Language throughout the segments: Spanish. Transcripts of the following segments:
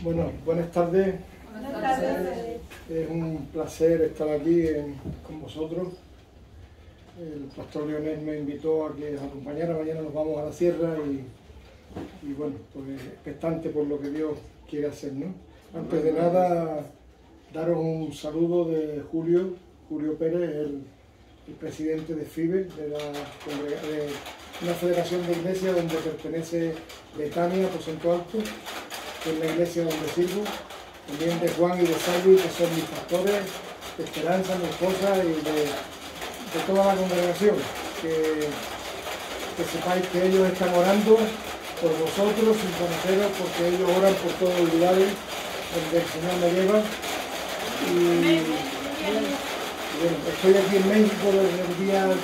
Bueno, buenas tardes. Buenas tardes. Es un placer estar aquí con vosotros. El pastor Leonel me invitó a que os acompañara. Mañana nos vamos a la sierra y bueno, pues expectante por lo que Dios quiere hacer, ¿no? Antes de nada, daros un saludo de Julio Pérez, el presidente de FIBE, de una federación de iglesias donde pertenece Betania, Aposento Alto, que es la iglesia donde sirvo, también de Juan y de Salvi, que son mis pastores, de Esperanza, mi esposa, y de toda la congregación. Que sepáis que ellos están orando por vosotros, sin conoceros, porque ellos oran por todos los lugares donde el Señor me lleva. Y bueno, estoy aquí en México desde el día 18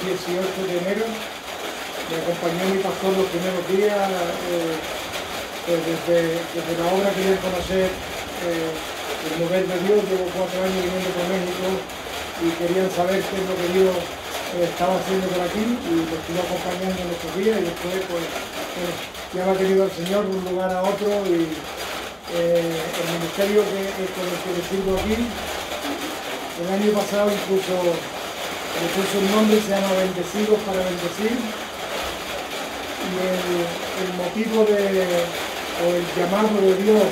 de enero. Me acompañó mi pastor los primeros días, pues desde la obra querían conocer el mover de Dios. Llevo 4 años viviendo por México y querían saber qué es lo que Dios estaba haciendo por aquí, y lo estuve acompañando en estos días, y después pues ya me ha querido el Señor de un lugar a otro, y el ministerio con el que sirvo aquí, el año pasado incluso le puso un nombre, se llama Bendecidos para Bendecir, y el motivo o el llamado de Dios,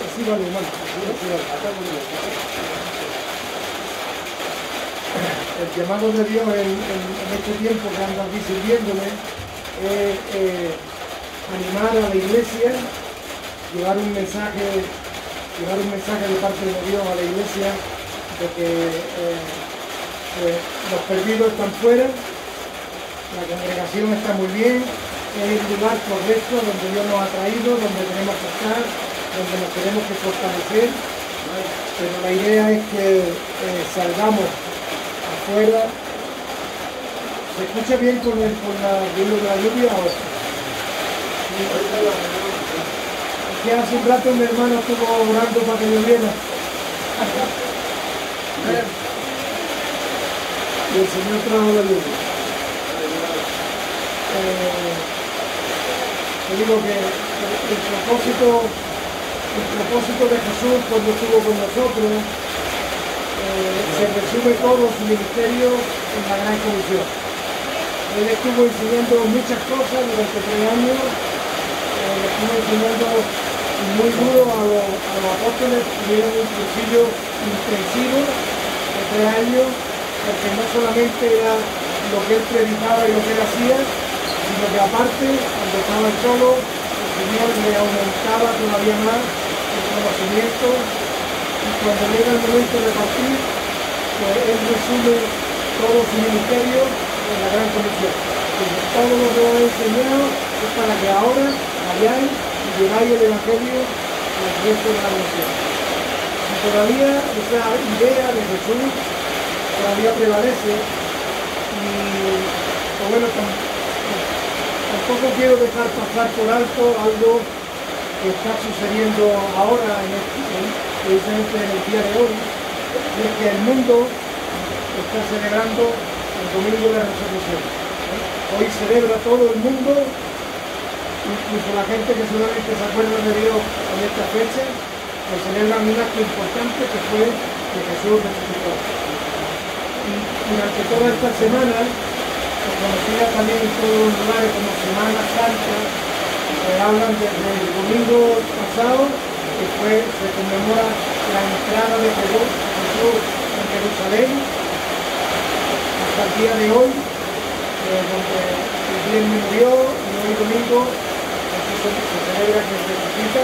así vale, hermano, así vale. El llamado de Dios en este tiempo que ando aquí sirviéndome es animar a la iglesia, llevar un mensaje de parte de Dios a la iglesia, de que los perdidos están fuera, la congregación está muy bien, es el lugar correcto donde Dios nos ha traído, donde tenemos que estar, donde nos tenemos que fortalecer, pero la idea es que salgamos afuera. ¿Se escucha bien con el ruido de la lluvia o no? Que hace un rato mi hermano estuvo orando para que lloviera. Y el Señor trajo la lluvia. Te digo que el propósito de Jesús cuando estuvo con nosotros se resume todo su ministerio en la Gran Comisión. Él estuvo enseñando muchas cosas durante 3 años, estuvo enseñando muy duro a los apóstoles, tuvieron un cursillo intensivo de 3 años, porque no solamente era lo que él predicaba y lo que él hacía, sino que aparte, cuando estaba solo, el Señor le aumentaba todavía más el conocimiento, y cuando llega el momento de partir, pues él resume todo su ministerio en la Gran Comisión. Entonces, todo lo que os he enseñado es para que ahora vayáis y lleváis el Evangelio al resto de la nación. Y todavía esa idea de Jesús todavía prevalece, y pues bueno, tampoco quiero dejar pasar por alto algo que está sucediendo ahora, precisamente en el día de hoy, y es que el mundo está celebrando el Domingo de la Resurrección. Hoy celebra todo el mundo, incluso la gente que solamente se acuerda de Dios en esta fecha, pues celebran un acto importante que fue que Jesús resucitó. Y durante toda esta semana, conocida también en todos los lugares como Semana Santa, hablan desde el domingo pasado, que se conmemora la entrada de Jesús en Jerusalén, hasta el día de hoy, donde el viernes murió y hoy domingo se celebra que se resucita,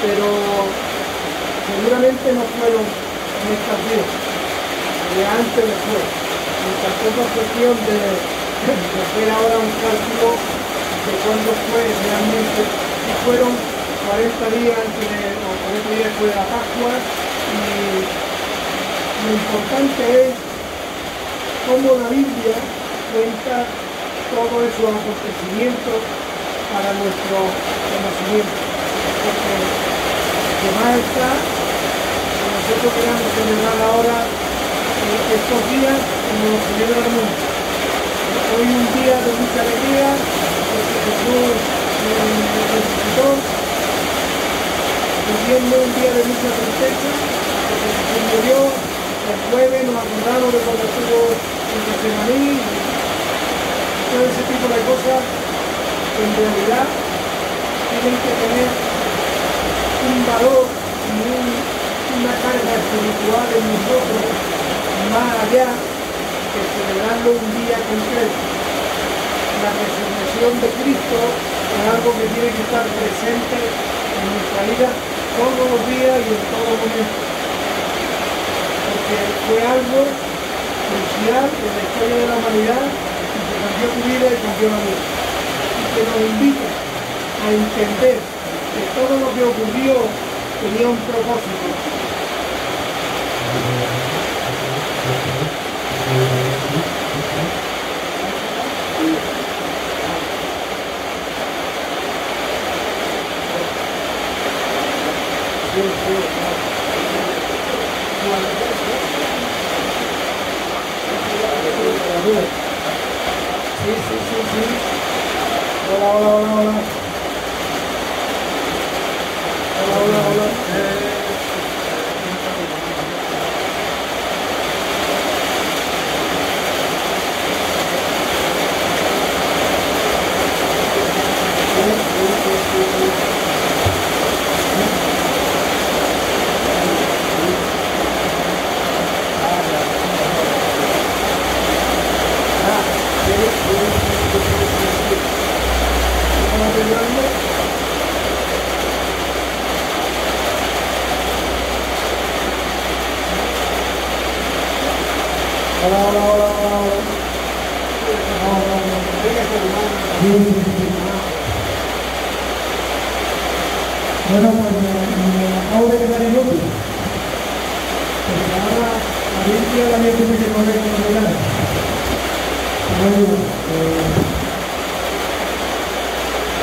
pero seguramente no fueron en estas días, de antes de después. Y tampoco es cuestión de hacer ahora un cálculo de cuándo fue realmente, si fueron 40 días antes o 40 días después de la Pascua, y lo importante es cómo la Biblia cuenta todos esos acontecimientos para nuestro conocimiento. Porque lo que más está, que nosotros queramos celebrar ahora estos días como lo celebra el mundo. Hoy un día de mucha alegría, porque Jesús resucitó, tuvimos un día de mucha tristeza, porque Jesús murió. El jueves nos acordamos de cuando estuvo en Getsemaní. Todo ese tipo de cosas, en realidad, tienen que tener un valor y una carga espiritual en nosotros, más allá que celebrarlo un día concreto. La resurrección de Cristo es algo que tiene que estar presente en nuestra vida todos los días y en todo momento, porque fue algo crucial en la historia de la humanidad y que cambió tu vida y cambió la mía, y que nos invita a entender que todo lo que ocurrió tenía un propósito. Sí. Hola. Bueno, pues me acabo de quedar en otro, porque ahora la Biblia la había tenido que poner con el verano. Bueno,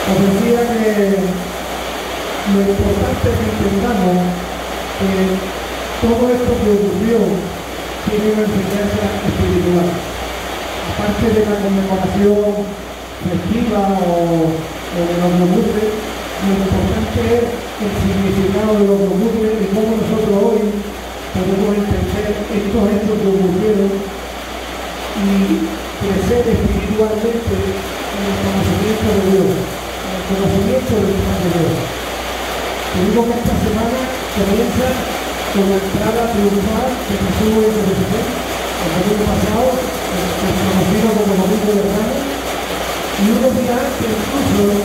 os decía que lo importante es que entendamos que todo esto que ocurrió tiene una enseñanza espiritual. Aparte de la conmemoración festiva o de los yogures, lo importante es el significado de los yogures y cómo nosotros hoy podemos entender estos hechos que ocurrieron y crecer espiritualmente en el conocimiento de Dios, en el conocimiento del plan de Dios. Te digo que esta semana comienza con la entrada triunfal de Jesús en Jerusalén, el domingo pasado, conocido como Domingo de Ramos, y unos días antes incluso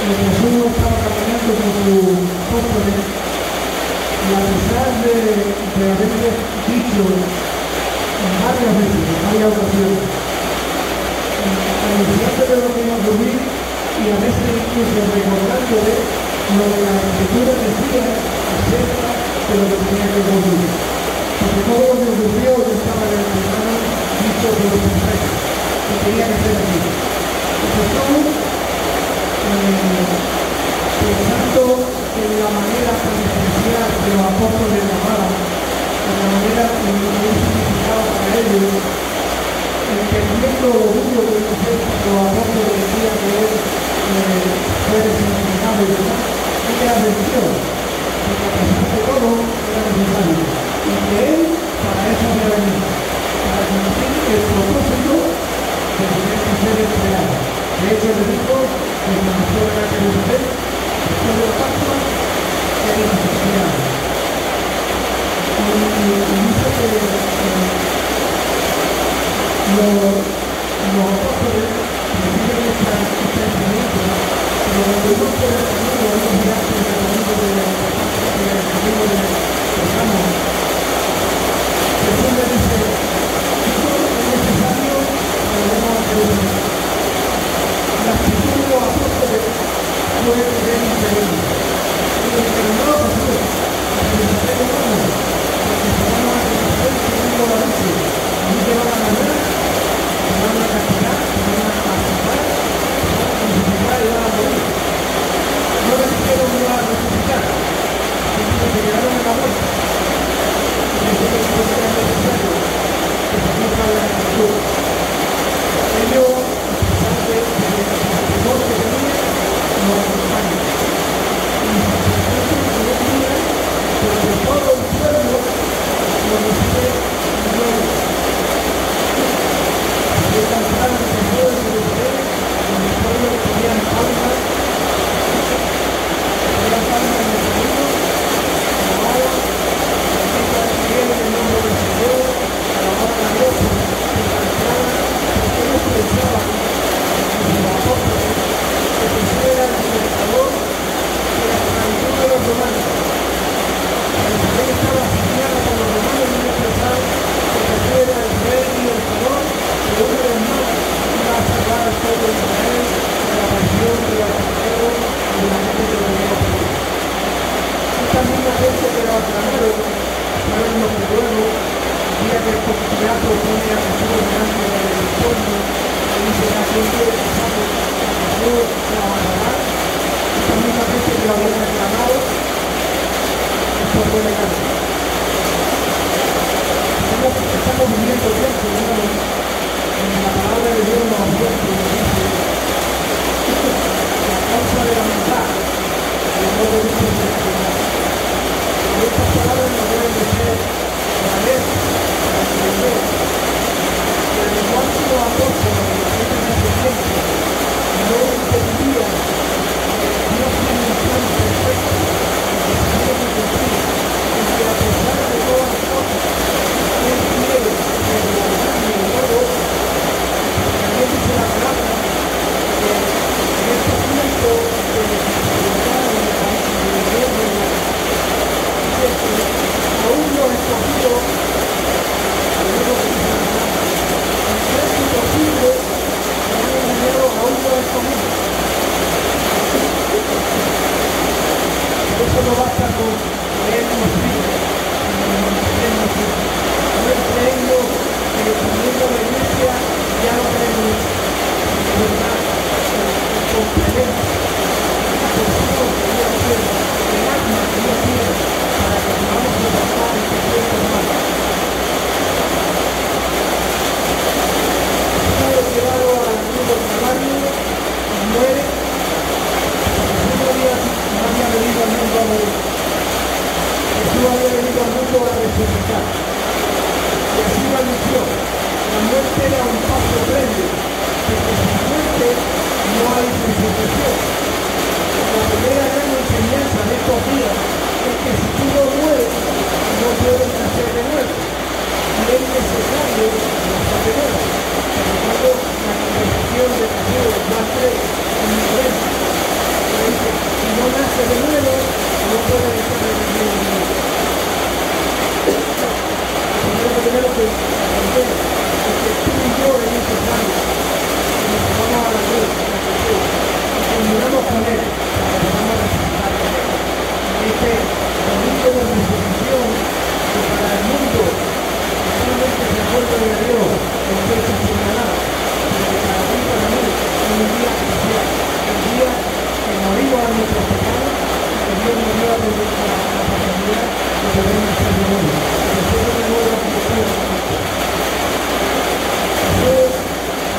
Jesús estaba caminando con sus apóstoles y a pesar de haberles dicho en varias veces, en varias ocasiones, anunciando de lo que iba a ocurrir y a veces incluso recordándole lo que la Escritura decía acerca de lo que tenía que ocurrir. Porque todo lo que ocurrió yo estaba en el plano dicho por los profetas, que tenía que ser así. Y Jesús, pensando en la manera tan especial que los apóstoles llamaban, en la manera en que un significado para ellos, entendiendo lo duro que iba a ser cuando los apóstoles decían que él fue desencadenado y demás, él le advirtió que a pesar de todo era necesario y que él para eso había venido, para cumplir el propósito que tenía que ser entregado. De hecho, le dijo que cuando fueron a Jerusalén, después de la Pascua, él iba a ser entregado. Y dice que los apóstoles reciben esta experiencia, pero cuando uno puede camino, unos días antes del camino de Ramos, Jesús le dice, esto es necesario para llegar a Jerusalén. La actitud de los apóstoles fue de increíble. Y le dijeron, no, Jesús, a Jerusalén no vamos, porque si vamos a Jerusalén tenemos la noche, a mí te van a ganar, te van a castigar, te van a azotar, te van a crucificar y van a morir. No le dijeron que iban a resucitar, sino que se quedaron en la muerte. no hay sensibilización. La primera gran enseñanza de estos días es que si tú no mueres, no puedes nacer de nuevo. Y es necesario nacer de nuevo. Recuerdo la conversación de Mateo más 3 en mi iglesia. Que dice, si no nace de nuevo, no puedes estar en el reino de Dios. Lo que tenemos que aprender es que tú y yo en estos años, nos vamos a la cruz, a Jesús, y combinamos con Él, para que vamos a resucitar con Él. Y este domingo de resurrección, que para el mundo solamente se acuerda de Dios en fecha señalada, pero que para ti y para mí es un día especial, el día que morimos a nuestros pecados, que Dios nos dio la paternidad de poder nacer de nuevo. Nosotros tenemos la cultura de Cristo. Jesús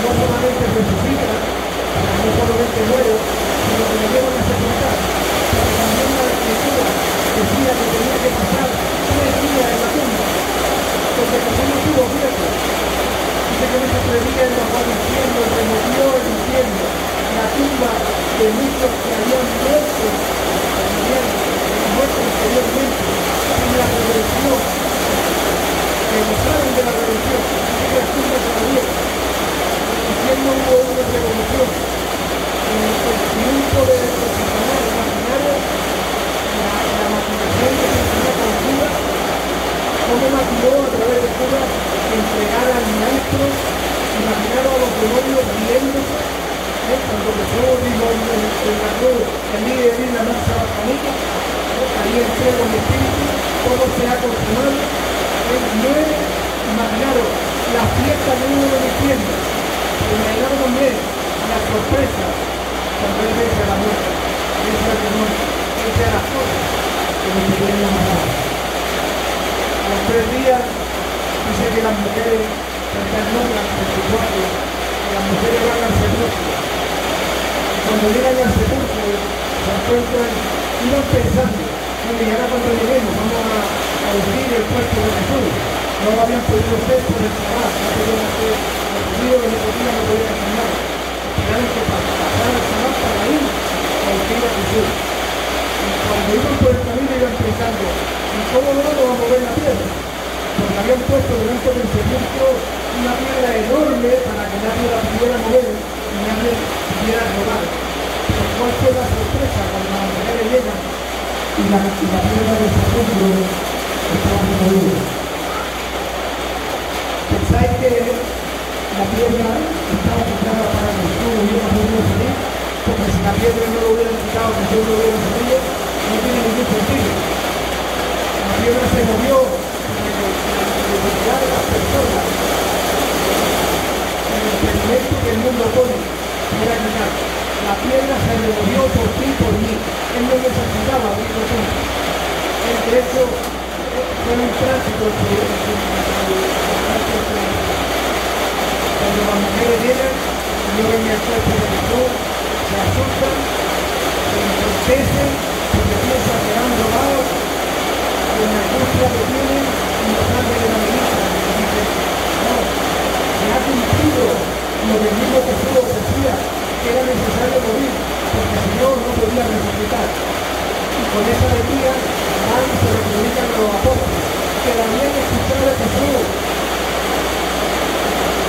no solamente resucita, no solamente muere, sino que lo llevan a sepultar. Pero también la Escritura decía que tenía que pasar 3 días en la tumba, porque Jesús no tuvo miedo. Dice que en esos 3 días él bajó al infierno, removió el infierno, la tumba de muchos que habían muerto, anteriormente, sin la redención, que gozaron de la redención, y que las tumbas se abrieron. Diciendo hubo una revolución. El triunfo de Satanás, imaginaros la maquinación que se hacía con Judas, cómo maquinó a través de Judas entregar al maestro, imaginaros a los demonios riéndose, cuando Jesús dijo en la cruz, el líder de la masa bajanita, ahí entrego mi espíritu, todo se ha consumado. No es, imaginaros, la fiesta de uno de mis tiendas. Imaginaros también la sorpresa cuando él vence a la muerte, vence al demonio, vence a las cosas que nos querían matar. A los 3 días dice que las mujeres, tantas notas, 24, que las mujeres van al sepulcro. Cuando llegan al sepulcro, se encuentran, iban pensando, y ahora cuando lleguemos vamos a abrir el cuerpo de Jesús. No lo habían podido hacer por el trabajo, no podían hacer el ruido que no podían hacer nada. Esperaron que pasara el trabajo para ir a abrir a Jesús. Y cuando iban por el camino iban pensando, ¿y cómo no vamos a mover la piedra? Porque habían puesto delante del sepulcro una piedra enorme para que nadie la pudiera mover y nadie pudiera robar. Pero ¿cuál fue la sorpresa cuando las mujeres llegan y la piedra del sepulcro estaba removida? ¿Pensáis que la piedra estaba quitada para que Jesús no hubiera podido salir? Porque si la piedra no lo hubieran quitado, Jesús no hubiera salido, no tiene ningún sentido. La piedra se movió porque la necesidad de las personas, el experimento que el mundo pone, era quitar. La piedra se removió por ti y por mí. Él no necesitaba abrirlo todo. Él, de hecho, fue un tránsito cuando las mujeres llegan, no ven el cuerpo de Jesús, se asustan, se entristecen, porque piensan que han robado, con la angustia que tienen, y no saben de la ministra, y dicen, no, se ha cumplido lo que el mismo Jesús decía, que era necesario morir, porque el Señor no podía resucitar. Y con esa alegría van y se lo comunican a los apóstoles, que la habían escuchado de Jesús,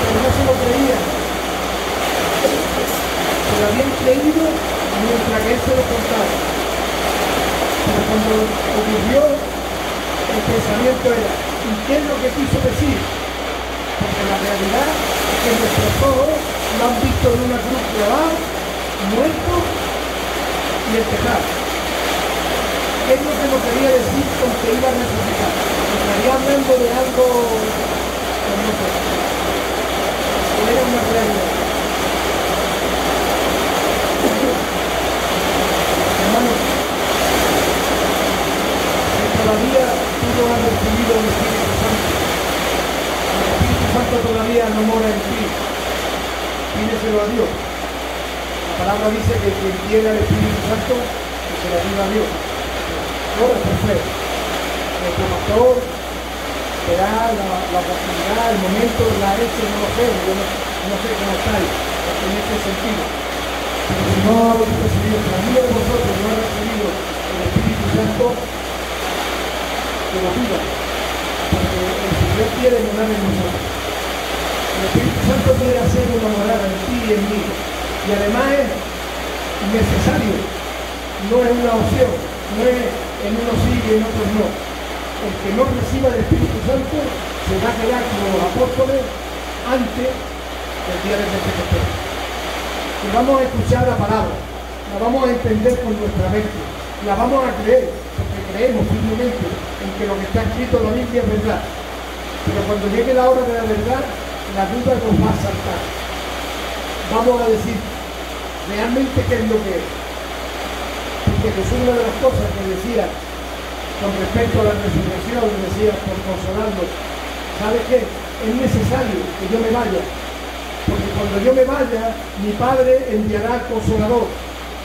pero no se lo creían. Se lo habían creído mientras que él se lo contaba. Pero cuando ocurrió, el pensamiento era, ¿y qué es lo que quiso decir? Porque la realidad es que nuestros ojos lo han visto en una cruz clavado, muerto y enterrado. ¿Qué es lo que nos quería decir con que iba a resucitar? Estaría hablando de algo que no sé. Era una realidad. Hermanos, si todavía tú no has recibido el Espíritu Santo, el Espíritu Santo todavía no mora en ti, pídeselo a Dios. La palabra dice que quien quiera el Espíritu Santo, que se lo diga a Dios. Ora por fe. Nuestro pastor será la oportunidad, el momento, la hecho, no lo sé, yo no sé cómo estáis en este sentido. Pero si no ha recibido, si alguno de vosotros no ha recibido el Espíritu Santo, que lo pida, porque el Señor quiere morar en nosotros. El Espíritu Santo quiere hacer una morada en ti y en mí, y además es necesario, no es una opción, no es en unos sí y en otros no. El que no reciba el Espíritu Santo se va a quedar como los apóstoles antes del día de Pentecostés. Que vamos a escuchar la palabra, la vamos a entender con nuestra mente, la vamos a creer, porque creemos firmemente en que lo que está escrito en la Biblia es verdad. Pero cuando llegue la hora de la verdad, la duda nos va a saltar. Vamos a decir realmente qué es lo que es. Porque Jesús, una de las cosas que decía con respecto a la resurrección, decía por consolarnos, ¿sabes qué? Es necesario que yo me vaya, porque cuando yo me vaya, mi Padre enviará al Consolador,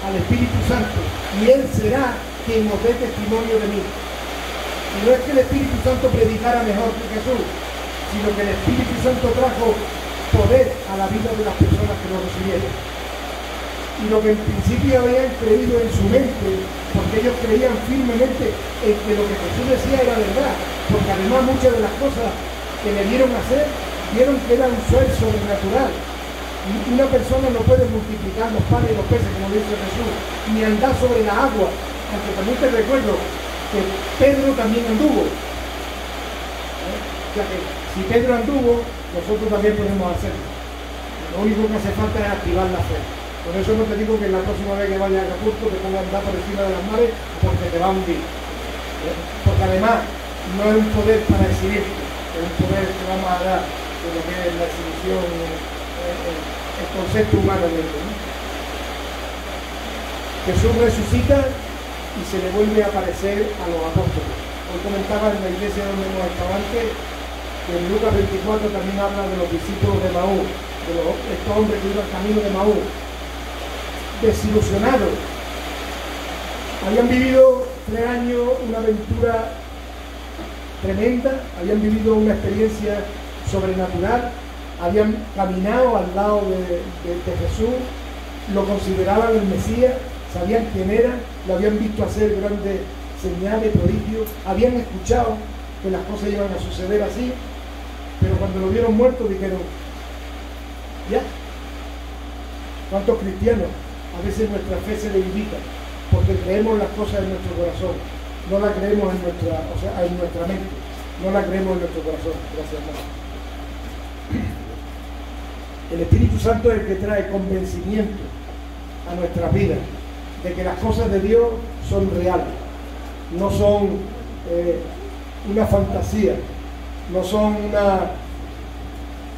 al Espíritu Santo, y Él será quien nos dé testimonio de mí. Y no es que el Espíritu Santo predicara mejor que Jesús, sino que el Espíritu Santo trajo poder a la vida de las personas que lo recibieron. Y lo que en principio habían creído en su mente, porque ellos creían firmemente en que lo que Jesús decía era verdad, porque además muchas de las cosas que le dieron a hacer, vieron que era un ser sobrenatural. Una persona no puede multiplicar los panes y los peces, como dice Jesús, ni andar sobre la agua, aunque también te recuerdo que Pedro también anduvo. O sea que si Pedro anduvo, nosotros también podemos hacerlo. Lo único que hace falta es activar la fe. Por eso no te digo que la próxima vez que vayas a Acapulco te pongas a andar por encima de las mares porque te va a hundir. Porque además no es un poder para exhibirte, es un poder que va más allá de lo que es la exhibición, el concepto humano de esto, ¿no? Jesús resucita y se le vuelve a aparecer a los apóstoles. Hoy comentaba en la iglesia donde hemos estado antes que en Lucas 24 también habla de los discípulos de Maús, de estos hombres que iban camino de Maús, desilusionados. Habían vivido 3 años una aventura tremenda, habían vivido una experiencia sobrenatural, habían caminado al lado de Jesús, lo consideraban el Mesías, sabían quién era, lo habían visto hacer grandes señales, prodigios, habían escuchado que las cosas iban a suceder así, pero cuando lo vieron muerto dijeron, ya. ¿Cuántos cristianos? A veces nuestra fe se debilita porque creemos las cosas en nuestro corazón, no las creemos en nuestra mente, no las creemos en nuestro corazón. Gracias, hermano. El Espíritu Santo es el que trae convencimiento a nuestras vidas de que las cosas de Dios son reales, no son una fantasía, no son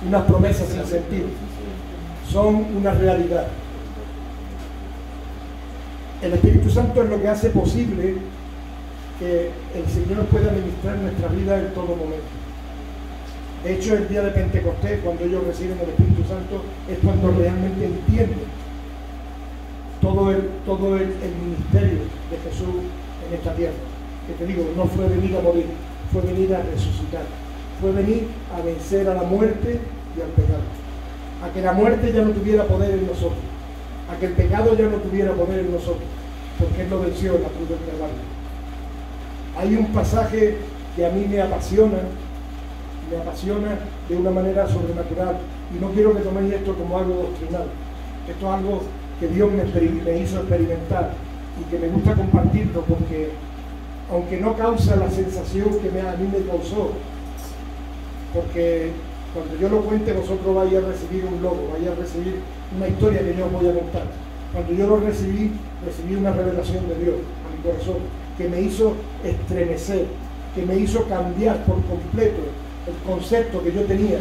unas promesas sin sentido, son una realidad. El Espíritu Santo es lo que hace posible que el Señor pueda ministrar nuestra vida en todo momento. De hecho, el día de Pentecostés, cuando ellos reciben el Espíritu Santo, es cuando realmente entienden todo el ministerio de Jesús en esta tierra. Que te digo, no fue venir a morir, fue venir a resucitar, fue venir a vencer a la muerte y al pecado, a que la muerte ya no tuviera poder en nosotros, a que el pecado ya no tuviera poder en nosotros, porque Él lo venció en la cruz del Calvario. Hay un pasaje que a mí me apasiona de una manera sobrenatural, y no quiero que toméis esto como algo doctrinal. Esto es algo que Dios me hizo experimentar y que me gusta compartirlo, porque aunque no causa la sensación que a mí me causó, porque cuando yo lo cuente vosotros vais a recibir un logo, vais a recibir una historia que yo os voy a contar. Cuando yo lo recibí una revelación de Dios a mi corazón que me hizo estremecer, que me hizo cambiar por completo el concepto que yo tenía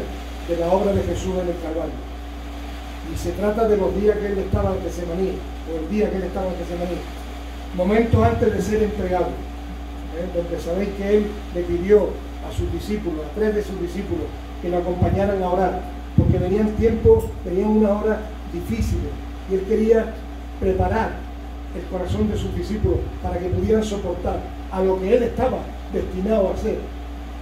de la obra de Jesús en el Calvario. Y se trata de los días que Él estaba en Getsemaní, o el día que Él estaba en Getsemaní, momentos antes de ser entregado, donde sabéis que Él le pidió a sus discípulos, a 3 de sus discípulos, que lo acompañaran a orar, porque venían una hora difícil, y Él quería preparar el corazón de sus discípulos para que pudieran soportar a lo que Él estaba destinado a hacer.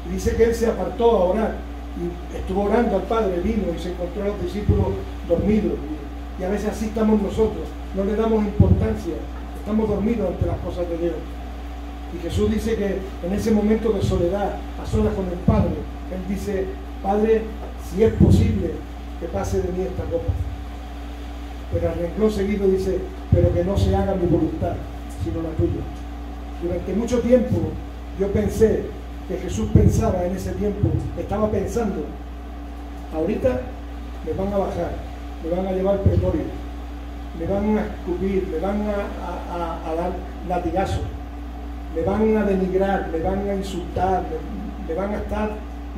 Y dice que Él se apartó a orar y estuvo orando al Padre, vino y se encontró a los discípulos dormidos Y a veces así estamos nosotros, no le damos importancia, estamos dormidos ante las cosas de Dios. Y Jesús dice que en ese momento de soledad, a solas con el Padre, Él dice: Padre, si es posible que pase de mí esta copa. Pero al renglón seguido dice: pero que no se haga mi voluntad, sino la tuya. Durante mucho tiempo yo pensé que Jesús pensaba en ese tiempo, estaba pensando: ahorita me van a bajar, me van a llevar al pretorio, me van a escupir, me van a dar latigazos, me van a denigrar, me van a insultar, me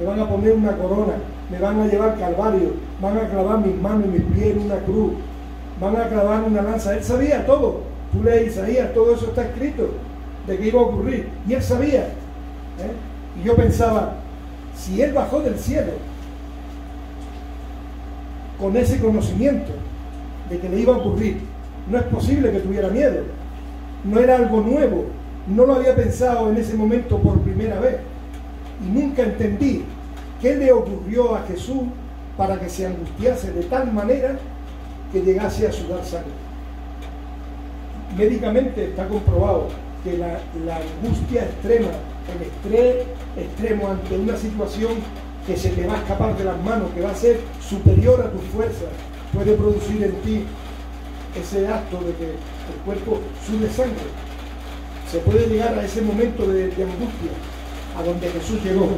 van a poner una corona, me van a llevar al Calvario, van a clavar mis manos y mis pies en una cruz, van a clavar una lanza. Él sabía todo. Tú lees Isaías, todo eso está escrito de que iba a ocurrir, y él sabía, Y yo pensaba: si él bajó del cielo con ese conocimiento de que le iba a ocurrir, no es posible que tuviera miedo. No era algo nuevo, no lo había pensado en ese momento por primera vez, y nunca entendí qué le ocurrió a Jesús para que se angustiase de tal manera que llegase a sudar sangre. Médicamente está comprobado que la angustia extrema, el estrés extremo ante una situación que se te va a escapar de las manos, que va a ser superior a tus fuerzas, puede producir en ti ese acto de que el cuerpo sude sangre. Se puede llegar a ese momento de angustia a donde Jesús llegó.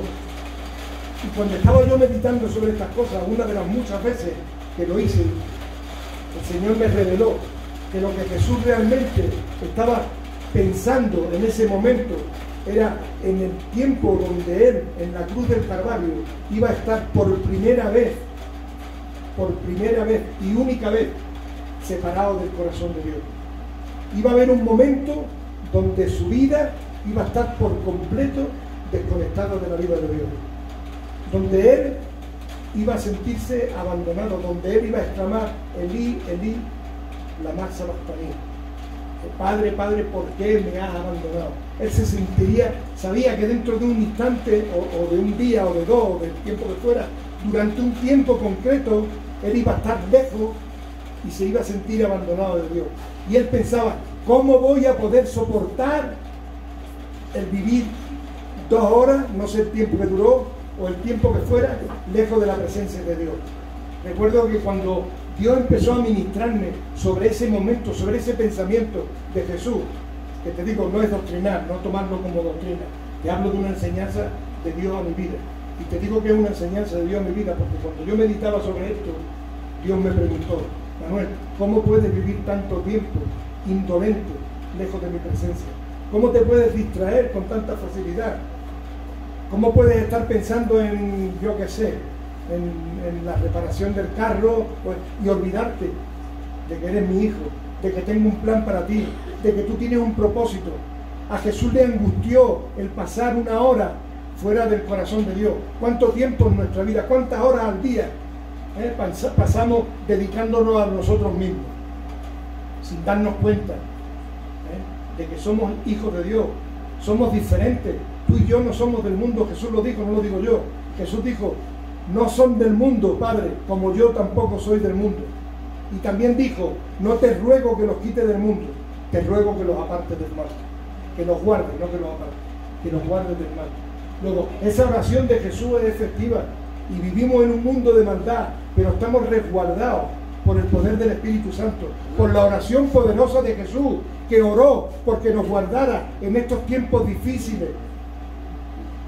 Y cuando estaba yo meditando sobre estas cosas, una de las muchas veces que lo hice, el Señor me reveló que lo que Jesús realmente estaba pensando en ese momento era en el tiempo donde Él, en la cruz del Calvario, iba a estar por primera vez y única vez separado del corazón de Dios. Iba a haber un momento donde su vida iba a estar por completo desconectada de la vida de Dios, donde Él iba a sentirse abandonado, donde Él iba a exclamar: Elí, Elí, lama sabactani. Padre, Padre, ¿por qué me has abandonado? Él se sentiría, sabía que dentro de un instante, o de un día, o de dos, o del tiempo que fuera, durante un tiempo concreto, Él iba a estar lejos y se iba a sentir abandonado de Dios. Y Él pensaba: ¿cómo voy a poder soportar el vivir 2 horas, no sé el tiempo que duró, o el tiempo que fuera, lejos de la presencia de Dios? Recuerdo que cuando Dios empezó a ministrarme sobre ese momento, sobre ese pensamiento de Jesús, que te digo, no es doctrinar, no tomarlo como doctrina, te hablo de una enseñanza de Dios a mi vida. Y te digo que es una enseñanza de Dios a mi vida, porque cuando yo meditaba sobre esto, Dios me preguntó: Manuel, ¿cómo puedes vivir tanto tiempo indolente, lejos de mi presencia? ¿Cómo te puedes distraer con tanta facilidad? ¿Cómo puedes estar pensando en, yo qué sé, en la reparación del carro, pues, y olvidarte de que eres mi hijo, de que tengo un plan para ti, de que tú tienes un propósito? A Jesús le angustió el pasar 1 hora fuera del corazón de Dios. ¿Cuánto tiempo en nuestra vida, cuántas horas al día pasamos dedicándonos a nosotros mismos, sin darnos cuenta de que somos hijos de Dios? Somos diferentes. Tú y yo no somos del mundo. Jesús lo dijo, no lo digo yo. Jesús dijo: no son del mundo, Padre, como yo tampoco soy del mundo. Y también dijo: no te ruego que los quites del mundo, te ruego que los apartes del mal. Que los guardes, no que los apartes, que los guardes del mal. Luego, esa oración de Jesús es efectiva, y vivimos en un mundo de maldad, pero estamos resguardados por el poder del Espíritu Santo, por la oración poderosa de Jesús, que oró porque nos guardara en estos tiempos difíciles,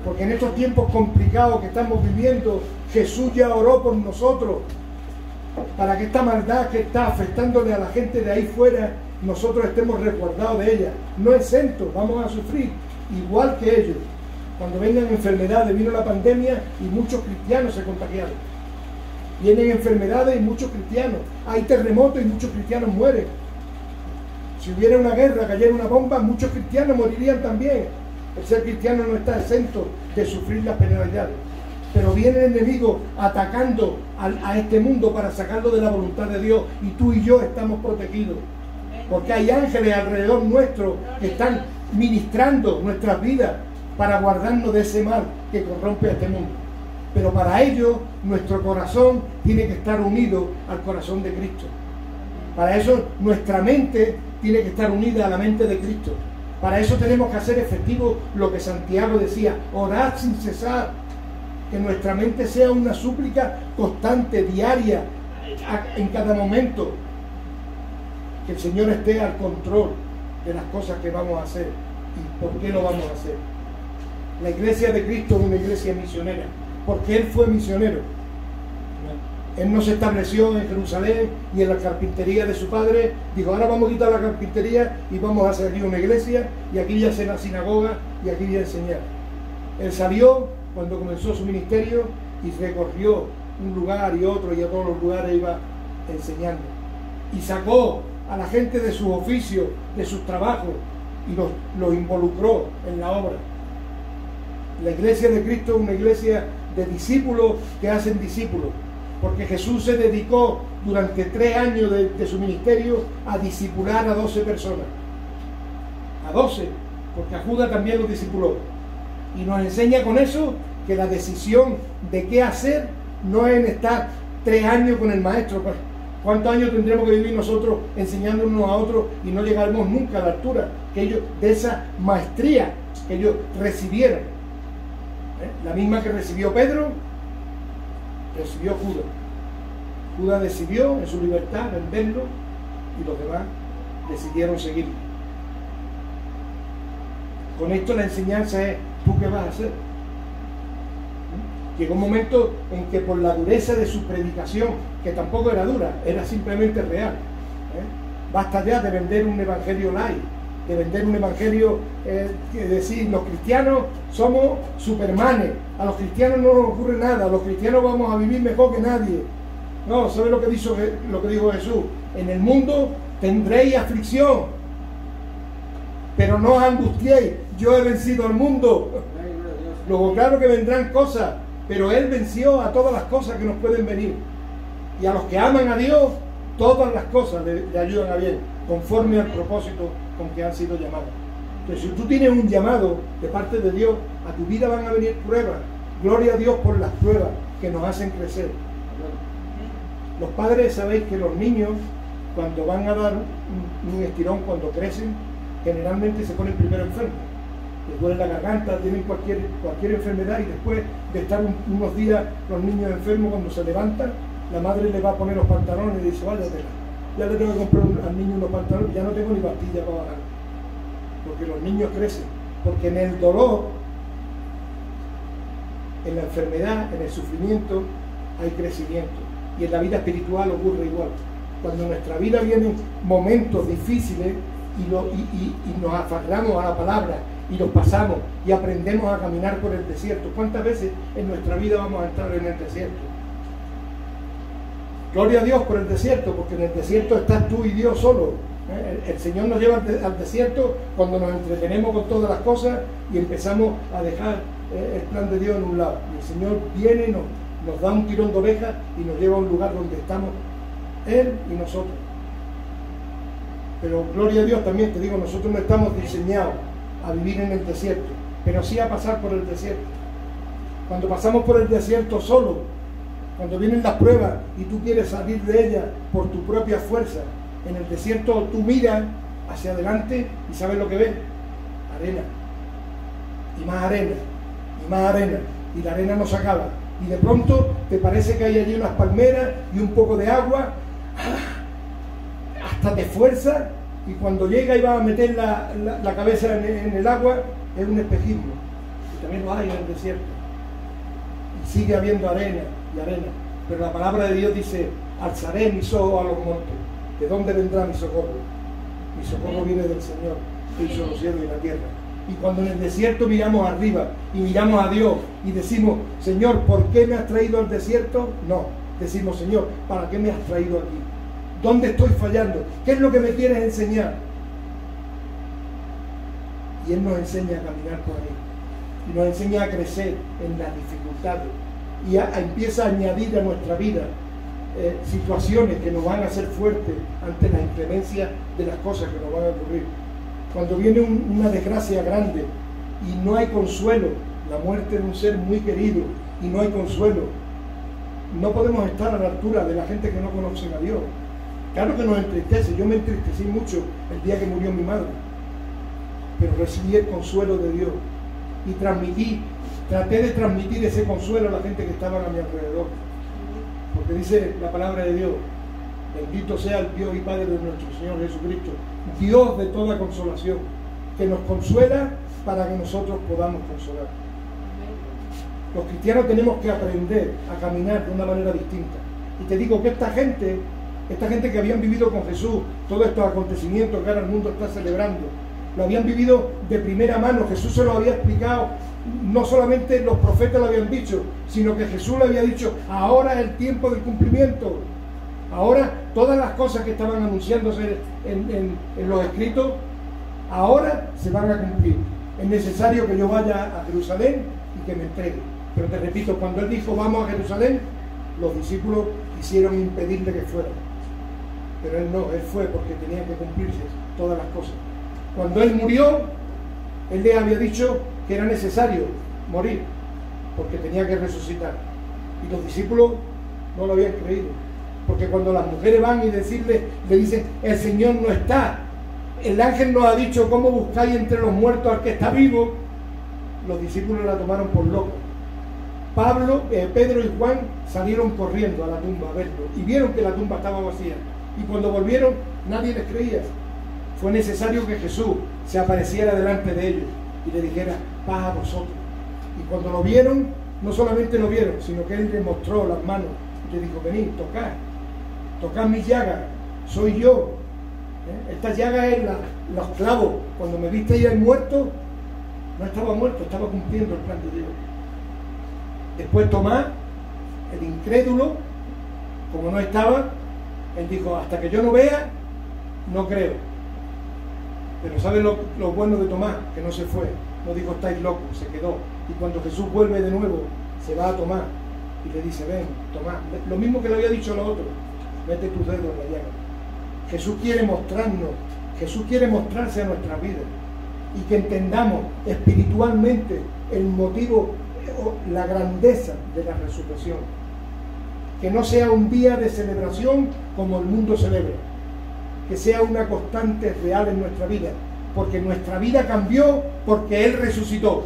porque en estos tiempos complicados que estamos viviendo, Jesús ya oró por nosotros, para que esta maldad que está afectándole a la gente de ahí fuera, nosotros estemos resguardados de ella, no exentos. Vamos a sufrir igual que ellos. Cuando vengan enfermedades, vino la pandemia y muchos cristianos se contagiaron. Vienen enfermedades y muchos cristianos. Hay terremotos y muchos cristianos mueren. Si hubiera una guerra, cayera una bomba, muchos cristianos morirían también. El ser cristiano no está exento de sufrir las penalidades. Pero viene el enemigo atacando a este mundo para sacarlo de la voluntad de Dios, y tú y yo estamos protegidos. Porque hay ángeles alrededor nuestro que están ministrando nuestras vidas para guardarnos de ese mal que corrompe a este mundo. Pero para ello nuestro corazón tiene que estar unido al corazón de Cristo. Para eso nuestra mente tiene que estar unida a la mente de Cristo. Para eso tenemos que hacer efectivo lo que Santiago decía, orad sin cesar, que nuestra mente sea una súplica constante, diaria, en cada momento, que el Señor esté al control de las cosas que vamos a hacer y por qué lo vamos a hacer. La iglesia de Cristo es una iglesia misionera, porque Él fue misionero. Él no se estableció en Jerusalén y en la carpintería de su padre. Dijo, ahora vamos a quitar la carpintería y vamos a hacer aquí una iglesia, y aquí ya hacer la sinagoga y aquí ya enseñar. Él salió cuando comenzó su ministerio y recorrió un lugar y otro, y a todos los lugares iba enseñando. Y sacó a la gente de sus oficios, de sus trabajos, y los involucró en la obra. La iglesia de Cristo es una iglesia de discípulos que hacen discípulos. Porque Jesús se dedicó durante 3 años de su ministerio a discipular a 12 personas. A 12, porque a Judas también lo discipuló. Y nos enseña con eso que la decisión de qué hacer no es en estar 3 años con el maestro. ¿Cuántos años tendremos que vivir nosotros enseñándonos a otros y no llegaremos nunca a la altura que ellos, de esa maestría que ellos recibieron? La misma que recibió Pedro, recibió Judas. Judas decidió en su libertad venderlo y los demás decidieron seguirlo. Con esto la enseñanza es, ¿tú qué vas a hacer? Llegó un momento en que por la dureza de su predicación, que tampoco era dura, era simplemente real, basta ya de vender un evangelio light, de vender un evangelio que decir, los cristianos somos supermanes, a los cristianos no nos ocurre nada, los cristianos vamos a vivir mejor que nadie. No, ¿sabe lo que dijo Jesús? En el mundo tendréis aflicción, pero no os angustiéis, yo he vencido al mundo. Luego claro que vendrán cosas, pero Él venció a todas las cosas que nos pueden venir. Y a los que aman a Dios, todas las cosas le ayudan a bien, conforme al propósito con que han sido llamados. Entonces, si tú tienes un llamado de parte de Dios, a tu vida van a venir pruebas. Gloria a Dios por las pruebas que nos hacen crecer. Los padres, sabéis que los niños, cuando van a dar un estirón, cuando crecen, generalmente se ponen primero enfermos. Les duele la garganta, tienen cualquier enfermedad, y después de estar unos días los niños enfermos, cuando se levantan, la madre le va a poner los pantalones y dice, vaya tela, ya le tengo que comprar al niño unos pantalones, ya no tengo ni pastilla para bajar. Porque los niños crecen, porque en el dolor, en la enfermedad, en el sufrimiento, hay crecimiento. Y en la vida espiritual ocurre igual. Cuando en nuestra vida vienen momentos difíciles y nos aferramos a la palabra y los pasamos y aprendemos a caminar por el desierto. ¿Cuántas veces en nuestra vida vamos a entrar en el desierto? Gloria a Dios por el desierto, porque en el desierto estás tú y Dios solo. El Señor nos lleva al desierto cuando nos entretenemos con todas las cosas y empezamos a dejar el plan de Dios en un lado. Y el Señor viene y nos da un tirón de oreja y nos lleva a un lugar donde estamos Él y nosotros. Pero gloria a Dios también, te digo, nosotros no estamos diseñados a vivir en el desierto, pero sí a pasar por el desierto. Cuando pasamos por el desierto solo, cuando vienen las pruebas y tú quieres salir de ellas por tu propia fuerza, en el desierto tú miras hacia adelante y ¿sabes lo que ves? Arena. Y más arena. Y más arena. Y la arena no se acaba. Y de pronto te parece que hay allí unas palmeras y un poco de agua. Hasta te fuerza, y cuando llega y va a meter la cabeza en el agua, es un espejismo. Y también lo hay en el desierto. Y sigue habiendo arena y arena. Pero la palabra de Dios dice, alzaré mis ojos a los montes. ¿De dónde vendrá mi socorro? Mi socorro viene del Señor, que hizo los cielos y la tierra. Y cuando en el desierto miramos arriba y miramos a Dios y decimos, Señor, ¿por qué me has traído al desierto? No, decimos, Señor, ¿para qué me has traído aquí? ¿Dónde estoy fallando? ¿Qué es lo que me quieres enseñar? Y Él nos enseña a caminar por ahí. Y nos enseña a crecer en las dificultades. Y empieza a añadir a nuestra vida situaciones que nos van a hacer fuertes ante las inclemencias de las cosas que nos van a ocurrir. Cuando viene una desgracia grande y no hay consuelo, la muerte de un ser muy querido y no hay consuelo, no podemos estar a la altura de la gente que no conoce a Dios. Claro que nos entristece, yo me entristecí mucho el día que murió mi madre, pero recibí el consuelo de Dios y traté de transmitir ese consuelo a la gente que estaba a mi alrededor, porque dice la palabra de Dios: bendito sea el Dios y Padre de nuestro Señor Jesucristo, Dios de toda consolación, que nos consuela para que nosotros podamos consolar. Los cristianos tenemos que aprender a caminar de una manera distinta. Y te digo que esta gente que habían vivido con Jesús todos estos acontecimientos que ahora el mundo está celebrando, lo habían vivido de primera mano. Jesús se lo había explicado, no solamente los profetas lo habían dicho, sino que Jesús le había dicho: ahora es el tiempo del cumplimiento. Ahora todas las cosas que estaban anunciándose en los escritos, ahora se van a cumplir. Es necesario que yo vaya a Jerusalén y que me entregue. Pero te repito, cuando Él dijo vamos a Jerusalén, los discípulos quisieron impedirle que fuera. Pero Él no, Él fue porque tenían que cumplirse todas las cosas. Cuando Él murió, Él le había dicho que era necesario morir, porque tenía que resucitar. Y los discípulos no lo habían creído. Porque cuando las mujeres van y le dicen: el Señor no está, el ángel nos ha dicho cómo buscáis entre los muertos al que está vivo, los discípulos la tomaron por loca. Pedro y Juan salieron corriendo a la tumba a verlo y vieron que la tumba estaba vacía. Y cuando volvieron, nadie les creía. Fue necesario que Jesús se apareciera delante de ellos y le dijera: paz a vosotros. Y cuando lo vieron, no solamente lo vieron, sino que Él les mostró las manos y le dijo: venid, tocad mis llagas, soy yo. Esta llaga es los clavos. Cuando me visteis el muerto, no estaba muerto, estaba cumpliendo el plan de Dios. Después Tomás, el incrédulo, como no estaba, él dijo: hasta que yo no vea, no creo. Pero ¿sabes lo bueno de Tomás? Que no se fue, no dijo estáis locos, se quedó. Y cuando Jesús vuelve de nuevo, se va a Tomás y le dice: ven, Tomás, lo mismo que le había dicho a los otros: mete tus dedos en la llaga. Jesús quiere mostrarnos, Jesús quiere mostrarse a nuestras vidas y que entendamos espiritualmente el motivo, la grandeza de la resurrección. Que no sea un día de celebración como el mundo celebra, que sea una constante real en nuestra vida, porque nuestra vida cambió porque Él resucitó.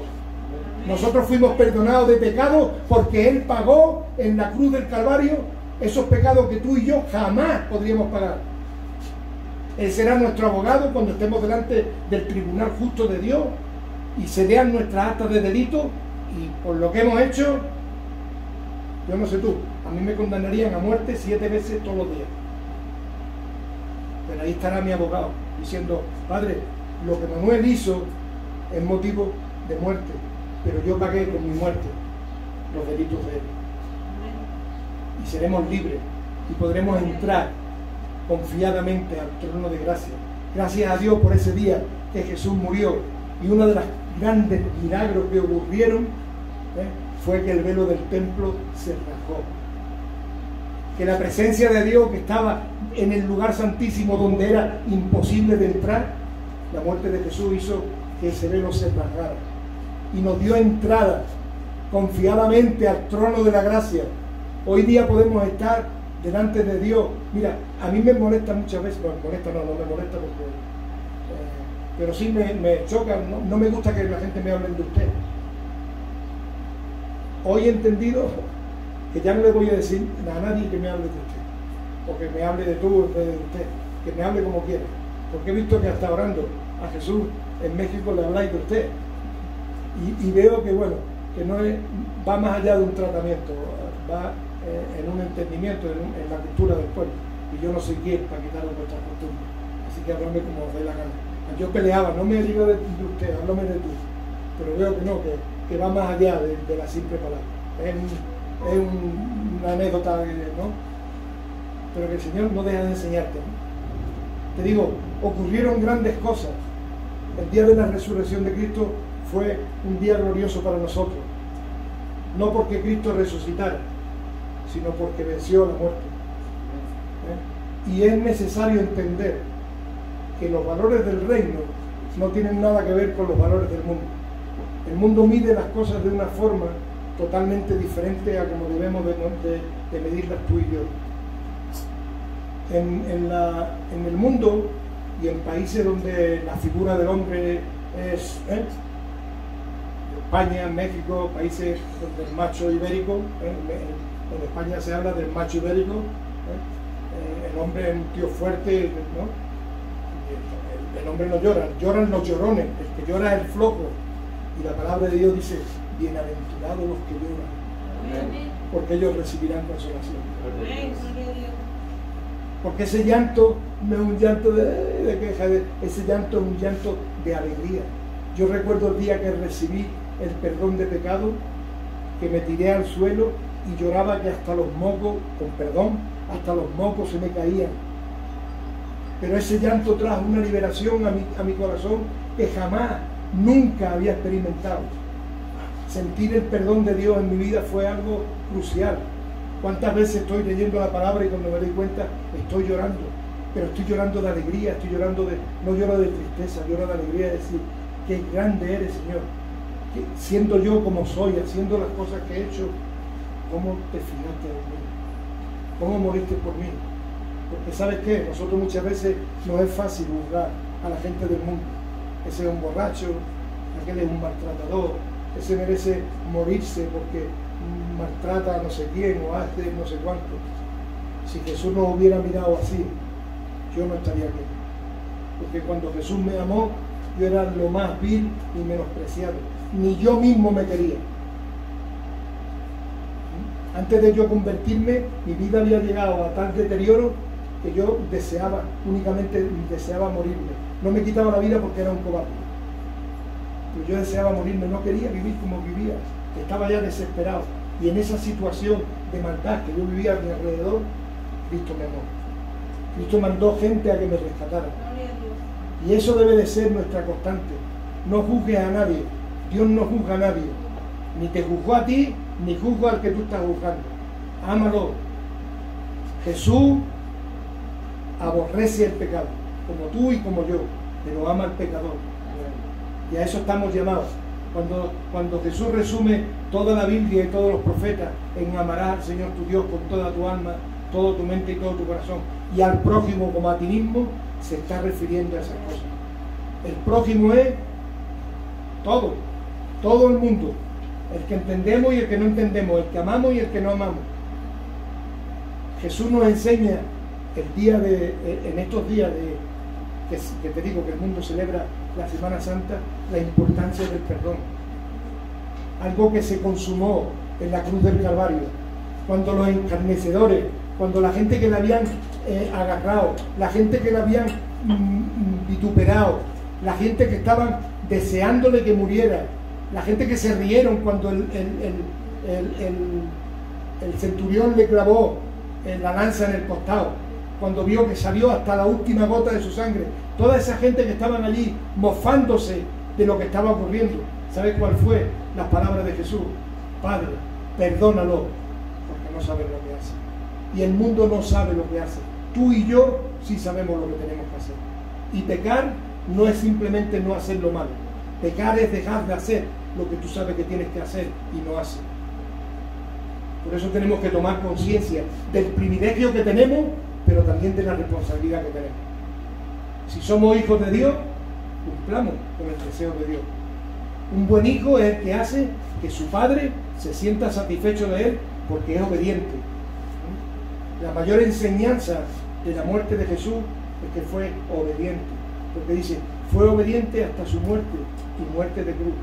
Nosotros fuimos perdonados de pecados porque Él pagó en la cruz del Calvario esos pecados que tú y yo jamás podríamos pagar. Él será nuestro abogado cuando estemos delante del tribunal justo de Dios y se vean nuestras actas de delito, y por lo que hemos hecho, yo no sé tú, a mí me condenarían a muerte 7 veces todos los días. Pero ahí estará mi abogado diciendo: Padre, lo que Manuel hizo es motivo de muerte, pero yo pagué con mi muerte los delitos de él. Y seremos libres y podremos entrar confiadamente al trono de gracia. Gracias a Dios por ese día que Jesús murió. Y uno de los grandes milagros que ocurrieron fue que el velo del templo se rasgó. Que la presencia de Dios, que estaba en el lugar santísimo donde era imposible de entrar, la muerte de Jesús hizo que ese velo se rasgara y nos dio entrada confiadamente al trono de la gracia. Hoy día podemos estar delante de Dios. Mira, a mí me molesta muchas veces, no me molesta porque, pero sí me choca, no me gusta que la gente me hable de usted. Hoy he entendido que ya no le voy a decir a nadie que me hable de usted, o que me hable de tú en vez de usted, que me hable como quiera, porque he visto que hasta orando a Jesús en México le habláis de usted, y veo que bueno, que no es, va más allá de un tratamiento, va en un entendimiento, en la cultura del pueblo, y yo no soy quien para quitaros vuestras costumbres, así que háblame como os dé la gana. Yo peleaba, no me digo de usted, háblame de tú, pero veo que no, que va más allá de la simple palabra, es una anécdota, ¿no? Pero que el Señor no deja de enseñarte, ¿no? Te digo, ocurrieron grandes cosas. El día de la resurrección de Cristo fue un día glorioso para nosotros, no porque Cristo resucitara, sino porque venció la muerte. Y es necesario entender que los valores del reino no tienen nada que ver con los valores del mundo. El mundo mide las cosas de una forma totalmente diferente a como debemos de medirlas tú y yo. en el mundo y en países donde la figura del hombre es España, México, países donde el macho ibérico, en España se habla del macho ibérico, el hombre es un tío fuerte, ¿no? El hombre no llora, lloran los llorones, el que llora es el flojo, y la palabra de Dios dice, bienaventurados los que lloran, porque ellos recibirán consolación. Porque ese llanto no es un llanto de queja, ese llanto es un llanto de alegría. Yo recuerdo el día que recibí el perdón de pecado, que me tiré al suelo y lloraba que hasta los mocos, con perdón, hasta los mocos se me caían. Pero ese llanto trajo una liberación a mi corazón que jamás, nunca había experimentado. Sentir el perdón de Dios en mi vida fue algo crucial. ¿Cuántas veces estoy leyendo la palabra y cuando me doy cuenta estoy llorando? Pero estoy llorando de alegría, estoy llorando no lloro de tristeza, lloro de alegría, de decir, qué grande eres, Señor. Que siendo yo como soy, haciendo las cosas que he hecho, ¿cómo te fijaste en mí? ¿Cómo moriste por mí? Porque ¿sabes qué? Nosotros muchas veces no es fácil juzgar a la gente del mundo. Ese es un borracho, aquel es un maltratador, ese merece morirse porque maltrata a no sé quién o hace no sé cuánto. Si Jesús nos hubiera mirado así, yo no estaría aquí. Porque cuando Jesús me amó, yo era lo más vil y menospreciado. Ni yo mismo me quería. Antes de yo convertirme, mi vida había llegado a tal deterioro que yo únicamente deseaba morirme. No me quitaba la vida porque era un cobarde. Pero yo deseaba morirme, no quería vivir como vivía. Estaba ya desesperado. Y en esa situación de maldad que yo vivía a mi alrededor, Cristo me amó. Cristo mandó gente a que me rescatara. Y eso debe de ser nuestra constante. No juzgues a nadie. Dios no juzga a nadie. Ni te juzgó a ti, ni juzga al que tú estás juzgando. Ámalo. Jesús aborrece el pecado, como tú y como yo, pero ama al pecador. Y a eso estamos llamados. Cuando Jesús resume toda la Biblia y todos los profetas en amarás al Señor tu Dios con toda tu alma, toda tu mente y todo tu corazón, y al prójimo como a ti mismo, se está refiriendo a esas cosas. El prójimo es todo el mundo, el que entendemos y el que no entendemos, el que amamos y el que no amamos. Jesús nos enseña en estos días que te digo que el mundo celebra la Semana Santa, la importancia del perdón. Algo que se consumó en la cruz del Calvario, cuando los escarnecedores, cuando la gente que la habían agarrado, la gente que la habían vituperado, la gente que estaban deseándole que muriera, la gente que se rieron cuando el centurión le clavó la lanza en el costado, cuando vio que salió hasta la última gota de su sangre, toda esa gente que estaban allí mofándose de lo que estaba ocurriendo, ¿sabes cuál fue? Las palabras de Jesús: Padre, perdónalo, porque no saben lo que hace. Y el mundo no sabe lo que hace. Tú y yo sí sabemos lo que tenemos que hacer. Y pecar no es simplemente no hacer lo malo. Pecar es dejar de hacer lo que tú sabes que tienes que hacer y no haces. Por eso tenemos que tomar conciencia del privilegio que tenemos, pero también de la responsabilidad que tenemos. Si somos hijos de Dios, cumplamos con el deseo de Dios. Un buen hijo es el que hace que su padre se sienta satisfecho de él porque es obediente. La mayor enseñanza de la muerte de Jesús es que fue obediente, porque dice, fue obediente hasta su muerte y muerte de cruz.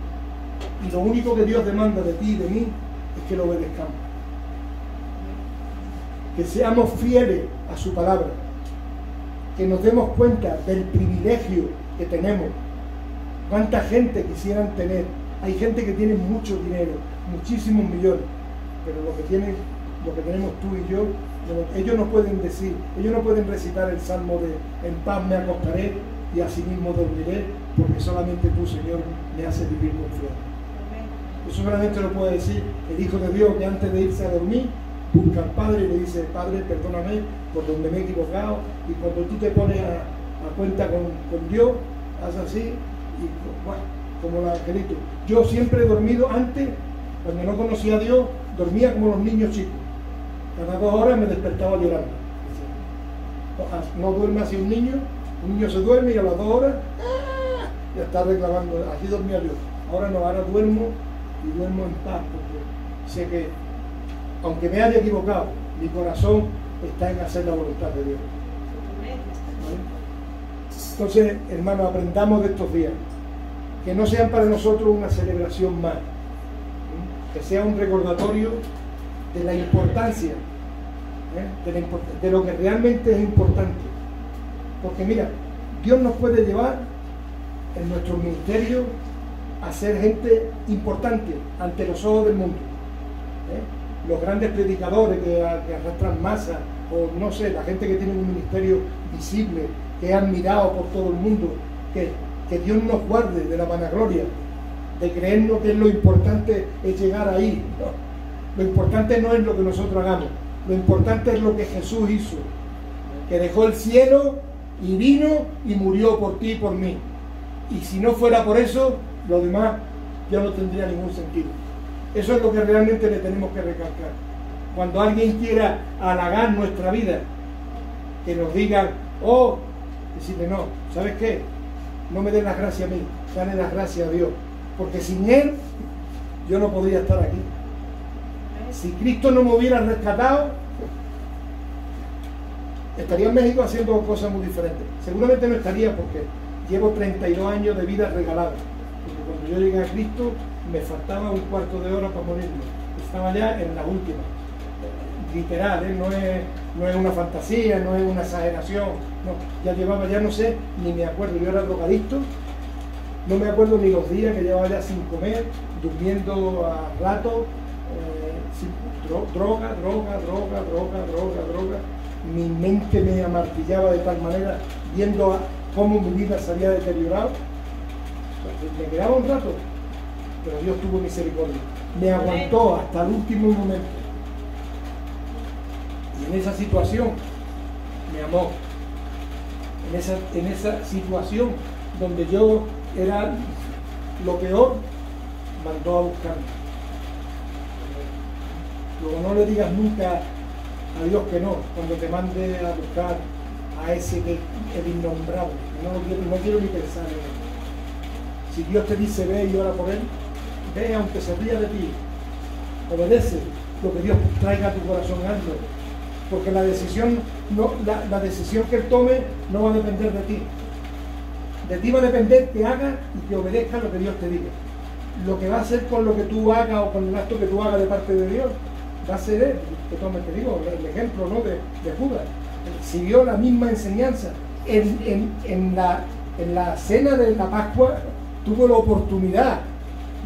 Y lo único que Dios demanda de ti y de mí es que lo obedezcamos. Que seamos fieles a su palabra, que nos demos cuenta del privilegio que tenemos. ¿Cuánta gente quisieran tener? Hay gente que tiene mucho dinero, muchísimos millones, pero lo que tenemos tú y yo, ellos no pueden decir, ellos no pueden recitar el salmo de en paz me acostaré y asimismo dormiré, porque solamente tú, Señor, me haces vivir confiado. Eso solamente lo puede decir el Hijo de Dios, que antes de irse a dormir busca al Padre y le dice: Padre, perdóname por donde me he equivocado. Y cuando tú te pones a cuenta con Dios, haz así y bueno, como el angelito. Yo siempre he dormido antes, cuando no conocía a Dios, dormía como los niños chicos. Cada 2 horas me despertaba llorando. No duerme así un niño se duerme y a las 2 horas ya está reclamando, así dormía yo. Ahora no, ahora duermo y duermo en paz, porque sé que, aunque me haya equivocado, mi corazón está en hacer la voluntad de Dios. ¿Vale? Entonces, hermanos, aprendamos de estos días, que no sean para nosotros una celebración más, que sea un recordatorio de la importancia, de lo que realmente es importante. Porque mira, Dios nos puede llevar en nuestro ministerio a ser gente importante ante los ojos del mundo. Los grandes predicadores que arrastran masa, o no sé, la gente que tiene un ministerio visible, que es admirado por todo el mundo, que Dios nos guarde de la vanagloria, de creernos que lo importante es llegar ahí. No. Lo importante no es lo que nosotros hagamos, lo importante es lo que Jesús hizo, que dejó el cielo y vino y murió por ti y por mí. Y si no fuera por eso, lo demás ya no tendría ningún sentido. Eso es lo que realmente le tenemos que recalcar. Cuando alguien quiera halagar nuestra vida, que nos diga, decirle, no, ¿sabes qué? No me den las gracias a mí, dale las gracias a Dios. Porque sin Él, yo no podría estar aquí. Si Cristo no me hubiera rescatado, estaría en México haciendo cosas muy diferentes. Seguramente no estaría, porque llevo 32 años de vida regalada. Porque cuando yo llegué a Cristo me faltaba un cuarto de hora para morirme. Estaba ya en la última. Literal, no es una fantasía, no es una exageración. No, ya llevaba, ya no sé, ni me acuerdo. Yo era drogadicto, no me acuerdo ni los días que llevaba ya sin comer, durmiendo a rato, droga. Mi mente me amartillaba de tal manera, viendo cómo mi vida se había deteriorado. Me quedaba un rato, pero Dios tuvo misericordia. Me aguantó hasta el último momento. Y en esa situación me amó. En esa situación donde yo era lo peor, mandó a buscarme. Luego no le digas nunca a Dios que no, cuando te mande a buscar a ese que el innombrable. No quiero ni pensar en él. Si Dios te dice ve y ora por él, ve aunque se ría de ti. Obedece lo que Dios traiga a tu corazón, hazlo. Porque la decisión que Él tome no va a depender de ti. De ti va a depender que hagas y que obedezcas lo que Dios te diga. Lo que va a hacer con lo que tú hagas o con el acto que tú hagas de parte de Dios, va a ser Él. Que tome, te digo, el ejemplo, ¿no?, de Judas. Siguió la misma enseñanza. En la cena de la Pascua tuvo la oportunidad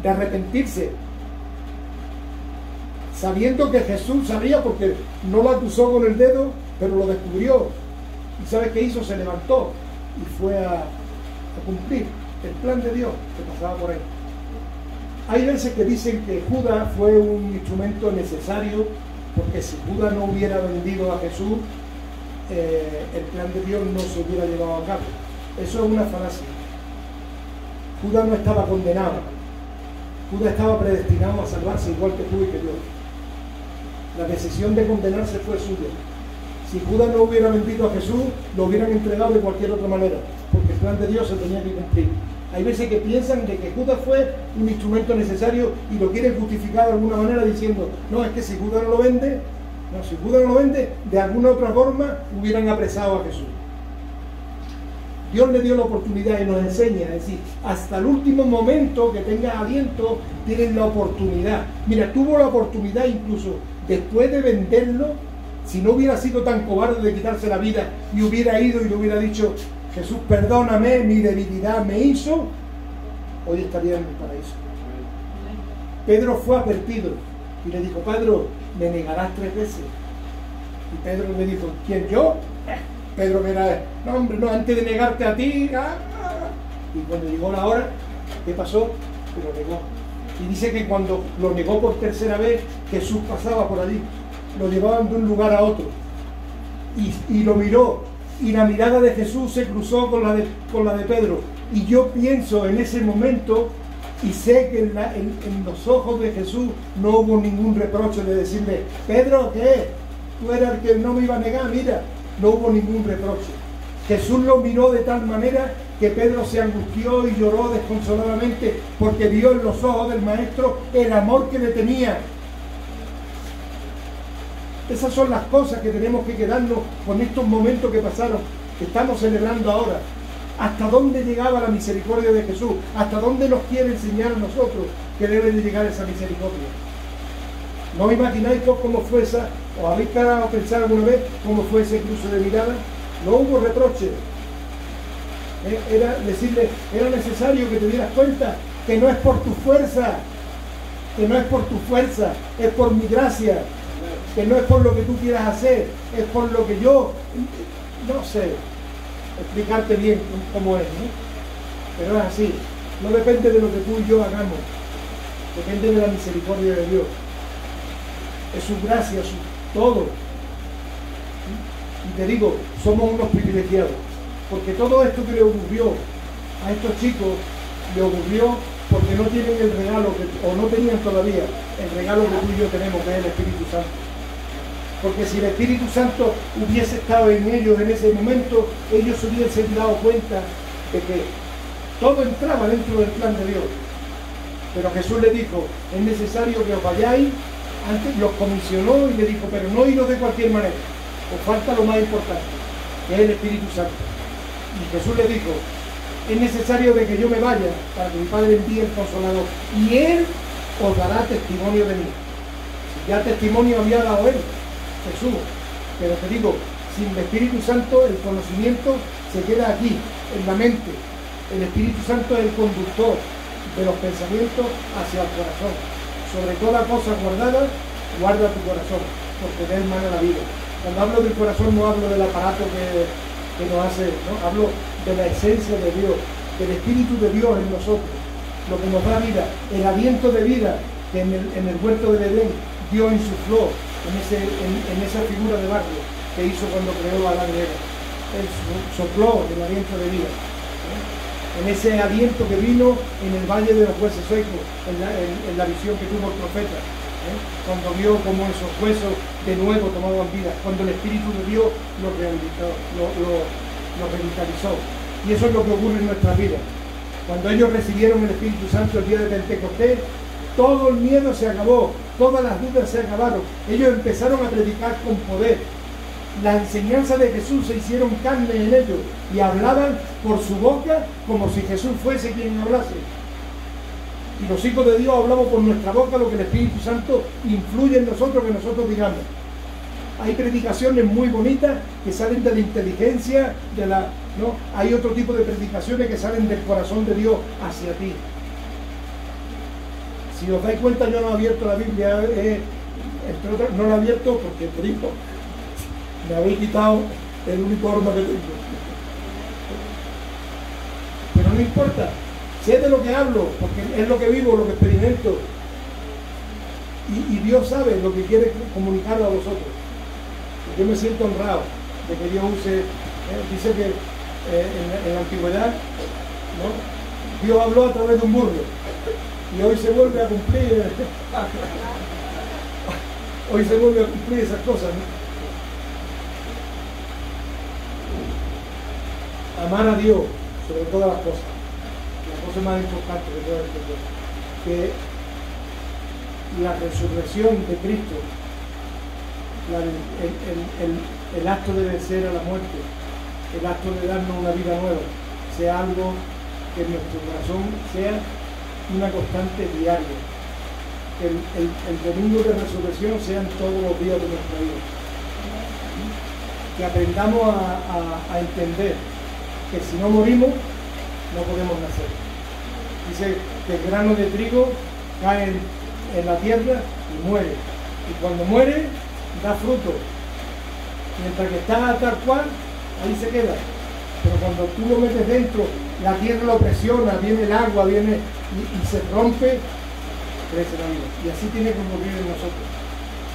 de arrepentirse, sabiendo que Jesús sabía, porque no lo acusó con el dedo, pero lo descubrió. ¿Y sabes qué hizo? Se levantó y fue a cumplir el plan de Dios que pasaba por ahí. Hay veces que dicen que Judas fue un instrumento necesario, porque si Judas no hubiera vendido a Jesús, el plan de Dios no se hubiera llevado a cabo. Eso es una falacia. Judas no estaba condenado. Judas estaba predestinado a salvarse igual que tú y que yo. La decisión de condenarse fue suya. Si Judas no hubiera vendido a Jesús, lo hubieran entregado de cualquier otra manera, porque el plan de Dios se tenía que cumplir. Hay veces que piensan de que Judas fue un instrumento necesario y lo quieren justificar de alguna manera diciendo, no, es que si Judas no lo vende, si Judas no lo vende, de alguna otra forma hubieran apresado a Jesús. Dios le dio la oportunidad y nos enseña, es decir, hasta el último momento que tengas aliento, tienes la oportunidad. Mira, tuvo la oportunidad incluso después de venderlo, si no hubiera sido tan cobarde de quitarse la vida y hubiera ido y le hubiera dicho, Jesús, perdóname, mi debilidad me hizo, hoy estaría en el paraíso. Pedro fue advertido y le dijo, Pedro, me negarás 3 veces. Y Pedro le dijo, ¿quién, yo? Pedro que era, no hombre, no, antes de negarte a ti. Y cuando llegó la hora, ¿qué pasó? Que lo negó. Y dice que cuando lo negó por 3ª vez, Jesús pasaba por allí. Lo llevaban de un lugar a otro. Y lo miró. Y la mirada de Jesús se cruzó con la de Pedro. Y yo pienso en ese momento, y sé que en los ojos de Jesús no hubo ningún reproche de decirle, Pedro, ¿qué? Tú eras el que no me iba a negar, mira. no hubo ningún reproche. Jesús lo miró de tal manera que Pedro se angustió y lloró desconsoladamente porque vio en los ojos del Maestro el amor que le tenía. Esas son las cosas que tenemos que quedarnos con estos momentos que pasaron, que estamos celebrando ahora. ¿Hasta dónde llegaba la misericordia de Jesús? ¿Hasta dónde nos quiere enseñar a nosotros que debe de llegar esa misericordia? ¿No os imagináis cómo fue esa, o habéis parado a pensar alguna vez cómo fue ese cruce de mirada? No hubo reproche. Era decirle, era necesario que te dieras cuenta que no es por tu fuerza, que no es por tu fuerza, es por mi gracia, que no es por lo que tú quieras hacer, es por lo que yo, no sé explicarte bien cómo es, ¿no? Pero es así, no depende de lo que tú y yo hagamos, depende de la misericordia de Dios, es su gracia, su todo. Y te digo, somos unos privilegiados, porque todo esto que le ocurrió a estos chicos, le ocurrió porque no tienen el regalo, o no tenían todavía el regalo que tú y yo tenemos, que es el Espíritu Santo. Porque si el Espíritu Santo hubiese estado en ellos en ese momento, ellos se hubiesen dado cuenta de que todo entraba dentro del plan de Dios. Pero Jesús le dijo, es necesario que os vayáis. Antes los comisionó y le dijo, pero no iros de cualquier manera, os falta lo más importante, que es el Espíritu Santo. Y Jesús le dijo, es necesario de que yo me vaya para que mi Padre envíe el Consolador y Él os dará testimonio de mí. Si ya testimonio había dado Él, Jesús, pero te digo, sin el Espíritu Santo el conocimiento se queda aquí, en la mente. El Espíritu Santo es el conductor de los pensamientos hacia el corazón. Sobre toda cosa guardada, guarda tu corazón, porque de él mana la vida. Cuando hablo del corazón no hablo del aparato que nos hace, ¿no? Hablo de la esencia de Dios, del Espíritu de Dios en nosotros, lo que nos da vida, el aliento de vida que en el huerto del Edén Dios insufló en esa figura de barro que hizo cuando creó a Adán y Eva. Él sopló el aliento de vida, ¿no? En ese aliento que vino en el valle de los huesos secos, en la visión que tuvo el profeta, cuando vio cómo esos huesos de nuevo tomaban vida, cuando el Espíritu de Dios los rehabilitó, los revitalizó. Y eso es lo que ocurre en nuestra vida. Cuando ellos recibieron el Espíritu Santo el día de Pentecostés, todo el miedo se acabó, todas las dudas se acabaron. Ellos empezaron a predicar con poder. Las enseñanzas de Jesús se hicieron carne en ellos y hablaban por su boca como si Jesús fuese quien hablase. Y los hijos de Dios hablamos por nuestra boca lo que el Espíritu Santo influye en nosotros, que nosotros digamos. Hay predicaciones muy bonitas que salen de la inteligencia, ¿no? Hay otro tipo de predicaciones que salen del corazón de Dios hacia ti. Si os dais cuenta, yo no he abierto la Biblia, entre otras, no la he abierto porque te digo, me habéis quitado el único arma que tengo. Pero no importa, sé de lo que hablo, porque es lo que vivo, lo que experimento. Y Dios sabe lo que quiere comunicarlo a vosotros. Yo me siento honrado de que Dios use, dice que en la antigüedad, ¿no? Dios habló a través de un burro y hoy se vuelve a cumplir hoy se vuelve a cumplir esas cosas, ¿no? Amar a Dios sobre todas las cosas, la cosa más importante de todas estas cosas, que la resurrección de Cristo, el acto de vencer a la muerte, el acto de darnos una vida nueva, sea algo que en nuestro corazón sea una constante diaria. Que el domingo de resurrección sean todos los días de nuestra vida. Que aprendamos a entender que si no morimos, no podemos nacer. Dice que el grano de trigo cae en la tierra y muere. Y cuando muere, da fruto. Mientras que está tal cual, ahí se queda. Pero cuando tú lo metes dentro, la tierra lo presiona, viene el agua, viene y se rompe, crece la vida. Y así tiene que ocurrir en nosotros.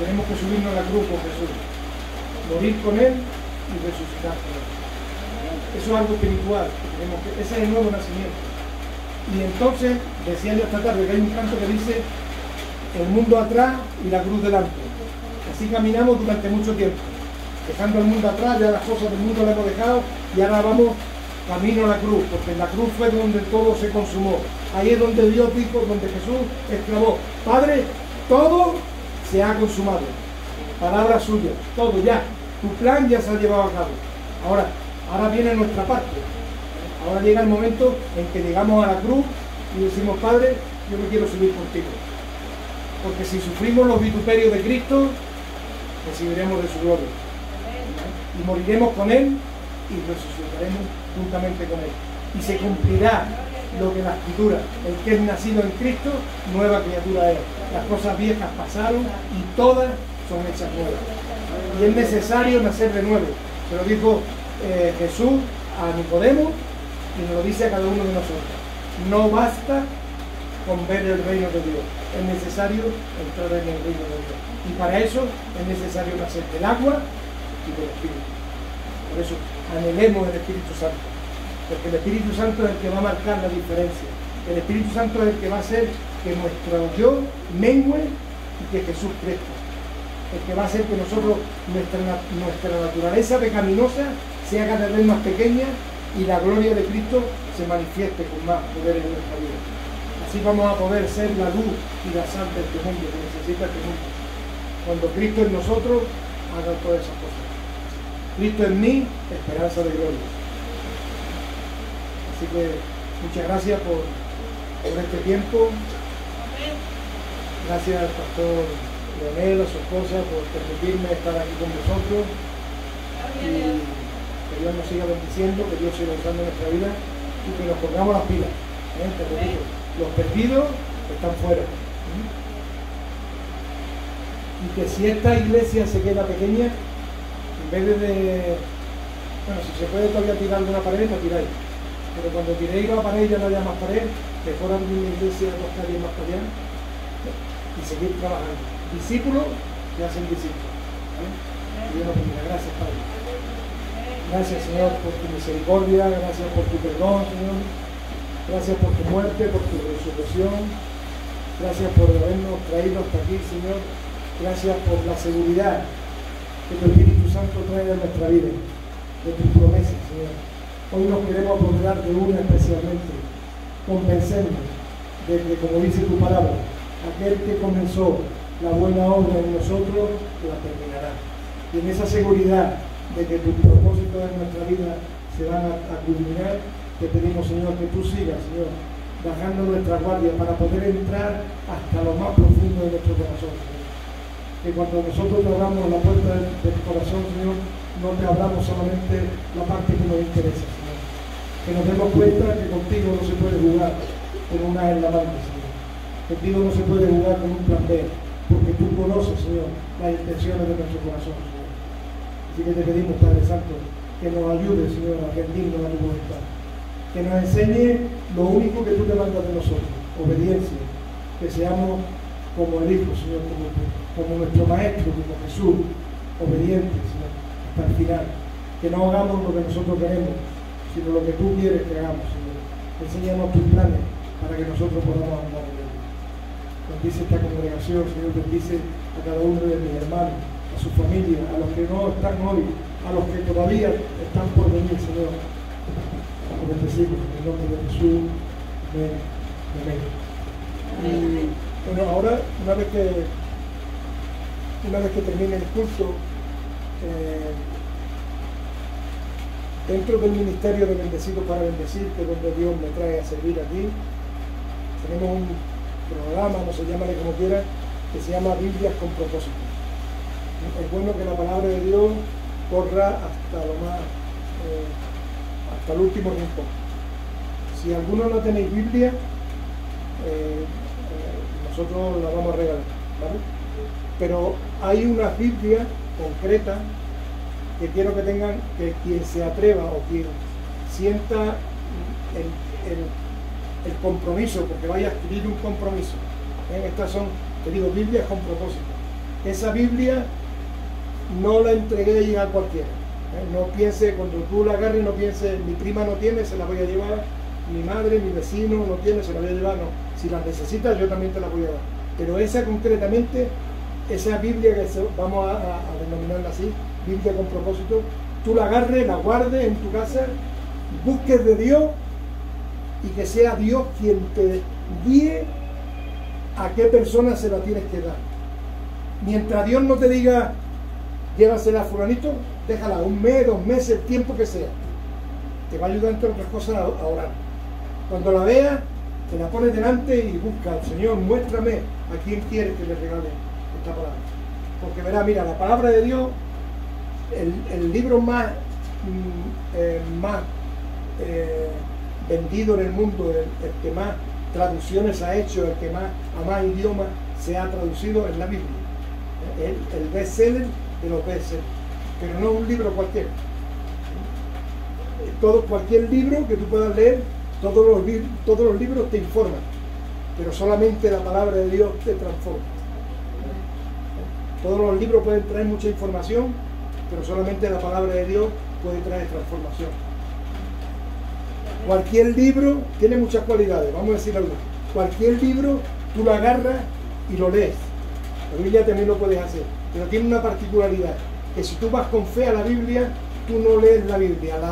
Tenemos que subirnos a la cruz con Jesús, morir con Él y resucitar con Él. Eso es algo espiritual. Ese es el nuevo nacimiento. Y entonces, decía yo esta tarde que hay un canto que dice el mundo atrás y la cruz delante. Así caminamos durante mucho tiempo. dejando el mundo atrás, ya las cosas del mundo las hemos dejado y ahora vamos camino a la cruz, porque en la cruz fue donde todo se consumó. Ahí es donde Dios dijo, donde Jesús exclamó: Padre, todo se ha consumado. Palabra suya, todo ya. Tu plan ya se ha llevado a cabo. Ahora viene nuestra parte. Ahora llega el momento en que llegamos a la cruz y decimos: Padre, yo me quiero subir contigo. Porque si sufrimos los vituperios de Cristo, recibiremos de su gloria. Y moriremos con Él y resucitaremos juntamente con Él. Y se cumplirá lo que la Escritura: el que es nacido en Cristo, nueva criatura es. Las cosas viejas pasaron y todas son hechas nuevas. Y es necesario nacer de nuevo. Se lo dijo Jesús a Nicodemo y nos lo dice a cada uno de nosotros. No basta con ver el reino de Dios, es necesario entrar en el reino de Dios. Y para eso es necesario nacer del agua y del Espíritu. Por eso anhelemos el Espíritu Santo, porque el Espíritu Santo es el que va a marcar la diferencia. El Espíritu Santo es el que va a hacer que nuestro yo mengue y que Jesús crezca. El que va a hacer que nosotros, nuestra naturaleza pecaminosa sea cada vez más pequeña y la gloria de Cristo se manifieste con más poder en nuestra vida. Así vamos a poder ser la luz y la sal de este mundo que necesita este mundo. Cuando Cristo en nosotros haga todas esas cosas. Cristo en mí, esperanza de gloria. Así que muchas gracias por este tiempo. Gracias al pastor Leonel, a su esposa, por permitirme estar aquí con vosotros. Y que Dios nos siga bendiciendo, que Dios siga usando nuestra vida y que nos pongamos las pilas. Te lo digo, los perdidos están fuera. Y que si esta iglesia se queda pequeña, en vez de... Bueno, si se puede todavía tirar de una pared, la tiráis. Pero cuando tiréis la pared ya no haya más pared, mejor abrir una iglesia dos calles más para allá y seguir trabajando. Discípulos que hacen discípulos. Dios nos bendiga. Gracias, Padre. Gracias, Señor, por tu misericordia. Gracias por tu perdón, Señor. Gracias por tu muerte, por tu resurrección. Gracias por habernos traído hasta aquí, Señor. Gracias por la seguridad que tu Espíritu Santo trae a nuestra vida, de tus promesas, Señor. Hoy nos queremos apoderar de una especialmente, convencernos de que, como dice tu palabra, aquel que comenzó la buena obra en nosotros, la terminará. Y en esa seguridad de que tus propósitos en nuestra vida se van a culminar, te pedimos, Señor, que tú sigas, Señor, bajando nuestra guardia para poder entrar hasta lo más profundo de nuestro corazón, Señor. Que cuando nosotros te abramos la puerta del corazón, Señor, no te abramos solamente la parte que nos interesa, Señor. Que nos demos cuenta que contigo no se puede jugar con una en la mano, Señor. Contigo no se puede jugar con un plan B, porque tú conoces, Señor, las intenciones de nuestro corazón, Señor. Así que te pedimos, Padre Santo, que nos ayude, Señor, a rendirnos a tu voluntad. Que nos enseñe lo único que tú demandas de nosotros, obediencia. Que seamos como el Hijo, Señor, como nuestro Maestro, como Jesús, obedientes, Señor, hasta el final. Que no hagamos lo que nosotros queremos, sino lo que tú quieres que hagamos, Señor. Enséñanos tus planes para que nosotros podamos andar en ellos. Bendice esta congregación, Señor, bendice a cada uno de mis hermanos, a su familia, a los que no están hoy, a los que todavía están por venir, Señor. Como bendecimos en el nombre de Jesús. Amén. Amén. Y bueno, ahora, una vez que termine el culto, dentro del ministerio de Bendecidos para Bendecir, que es donde Dios me trae a servir aquí, tenemos un programa, no se llama de como quiera, que se llama Biblias con propósito. Es bueno que la palabra de Dios corra hasta lo más, hasta el último rincón. Si alguno no tenéis Biblia, nosotros la vamos a regalar, ¿vale? Pero hay una Biblia concreta que quiero que tengan, que quien se atreva o quien sienta el compromiso, porque vaya a adquirir un compromiso. Estas son, te digo, Biblias con propósito. Esa Biblia no la entreguéis a cualquiera. No piense, cuando tú la agarres, no piense, mi prima no tiene, se la voy a llevar, mi madre, mi vecino no tiene, se la voy a llevar. No, si la necesitas, yo también te la voy a dar. Pero esa concretamente, esa Biblia que vamos a denominarla así, Biblia con propósito, tú la agarres, la guardes en tu casa, busques de Dios y que sea Dios quien te guíe a qué persona se la tienes que dar. Mientras Dios no te diga, llévasela a fulanito, déjala 1 mes, 2 meses, el tiempo que sea. Te va a ayudar, entre otras cosas, a orar. Cuando la veas, te la pones delante y busca, Señor, muéstrame a quién quieres que le regale esta palabra. Porque verás, mira, la palabra de Dios, el libro más vendido en el mundo, el que más traducciones ha hecho, el que más a más idiomas se ha traducido es la Biblia. El bestseller de los bestsellers, pero no un libro cualquiera. Cualquier libro que tú puedas leer, todos los libros te informan, pero solamente la palabra de Dios te transforma. Todos los libros pueden traer mucha información, pero solamente la palabra de Dios puede traer transformación. Cualquier libro tiene muchas cualidades, vamos a decir algo. Cualquier libro tú lo agarras y lo lees. La Biblia también lo puedes hacer, pero tiene una particularidad, que si tú vas con fe a la Biblia, tú no lees la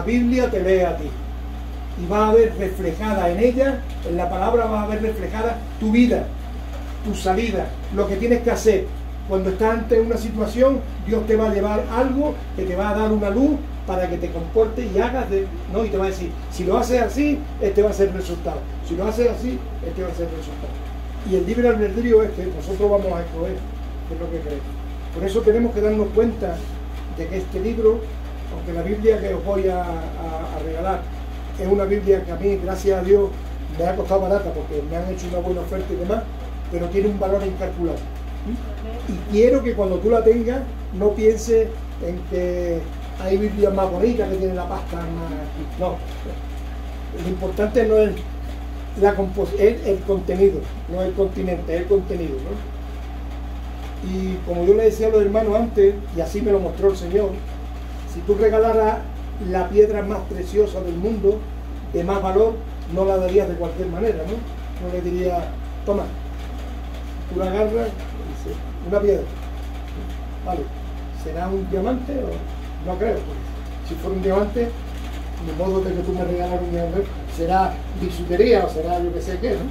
Biblia te lee a ti. Y va a ver reflejada en ella, en la palabra va a ver reflejada tu vida, tu salida, lo que tienes que hacer. Cuando estás ante una situación, Dios te va a llevar algo que te va a dar una luz para que te comportes y hagas ¿no? Y te va a decir, si lo haces así, este va a ser el resultado. Si lo haces así, este va a ser el resultado. Y el libre albedrío es que nosotros vamos a escoger qué es lo que creemos. Por eso tenemos que darnos cuenta de que este libro, aunque la Biblia que os voy a regalar es una Biblia que a mí, gracias a Dios, me ha costado barata porque me han hecho una buena oferta y demás, pero tiene un valor incalculable. Y quiero que cuando tú la tengas, no pienses en que hay Biblias más bonitas que tienen la pasta más... No. Lo importante no es es el contenido, no el continente, es el contenido, ¿no? Y como yo le decía a los hermanos antes, y así me lo mostró el Señor, si tú regalaras la piedra más preciosa del mundo, de más valor, no la darías de cualquier manera, ¿no? No le dirías, toma, tú la agarras y dices, una piedra, vale, ¿será un diamante o no creo? Porque si fuera un diamante, de modo de que tú me regalas un diamante, será bisutería o será yo que sé qué, ¿no?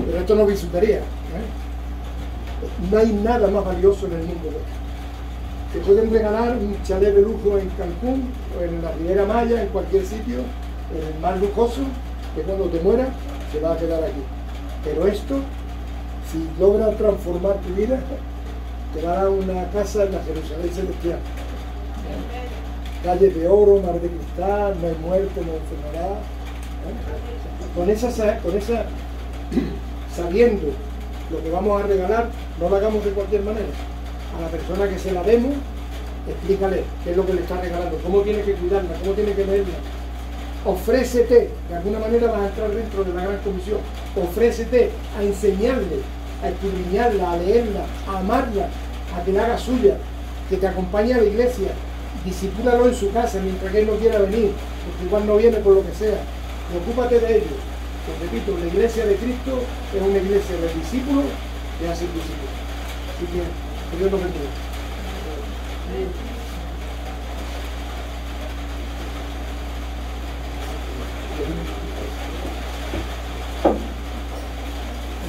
Pero esto no es bisutería, ¿eh? No hay nada más valioso en el mundo de esto. Te pueden regalar un chalet de lujo en Cancún o en la Riviera Maya, en cualquier sitio, el más lujoso, que cuando te mueras se va a quedar aquí. Pero esto, si logra transformar tu vida, te va a dar una casa en la Jerusalén celestial. Calles de oro, mar de cristal, no hay muerte, no hay enfermedad. Con esa sabiendo lo que vamos a regalar, no lo hagamos de cualquier manera. A la persona que se la demos, explícale qué es lo que le está regalando, cómo tiene que cuidarla, cómo tiene que leerla. Ofrécete, de alguna manera vas a entrar dentro de la gran comisión, ofrécete a enseñarle, a escudriñarla, a leerla, a amarla, a que la haga suya, que te acompañe a la iglesia, discípulalo en su casa mientras que él no quiera venir, porque igual no viene por lo que sea. Preocúpate de ello. Pues repito, la iglesia de Cristo es una iglesia de discípulos que hace discípulos. Así que Dios nos bendiga.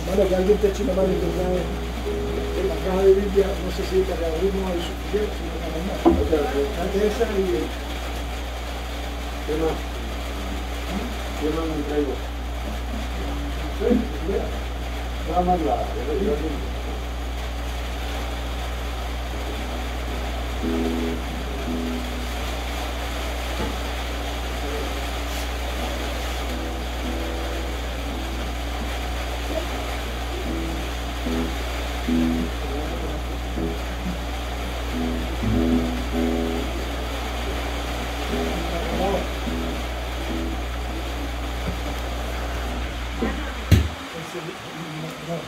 Hermano, que alguien te eche una mano y te trae en la caja de Biblia, no sé si para uno hay suficiente, sino nada más. Antes esa y... ¿Qué más? ¿Qué más me traigo? Nada más la... No.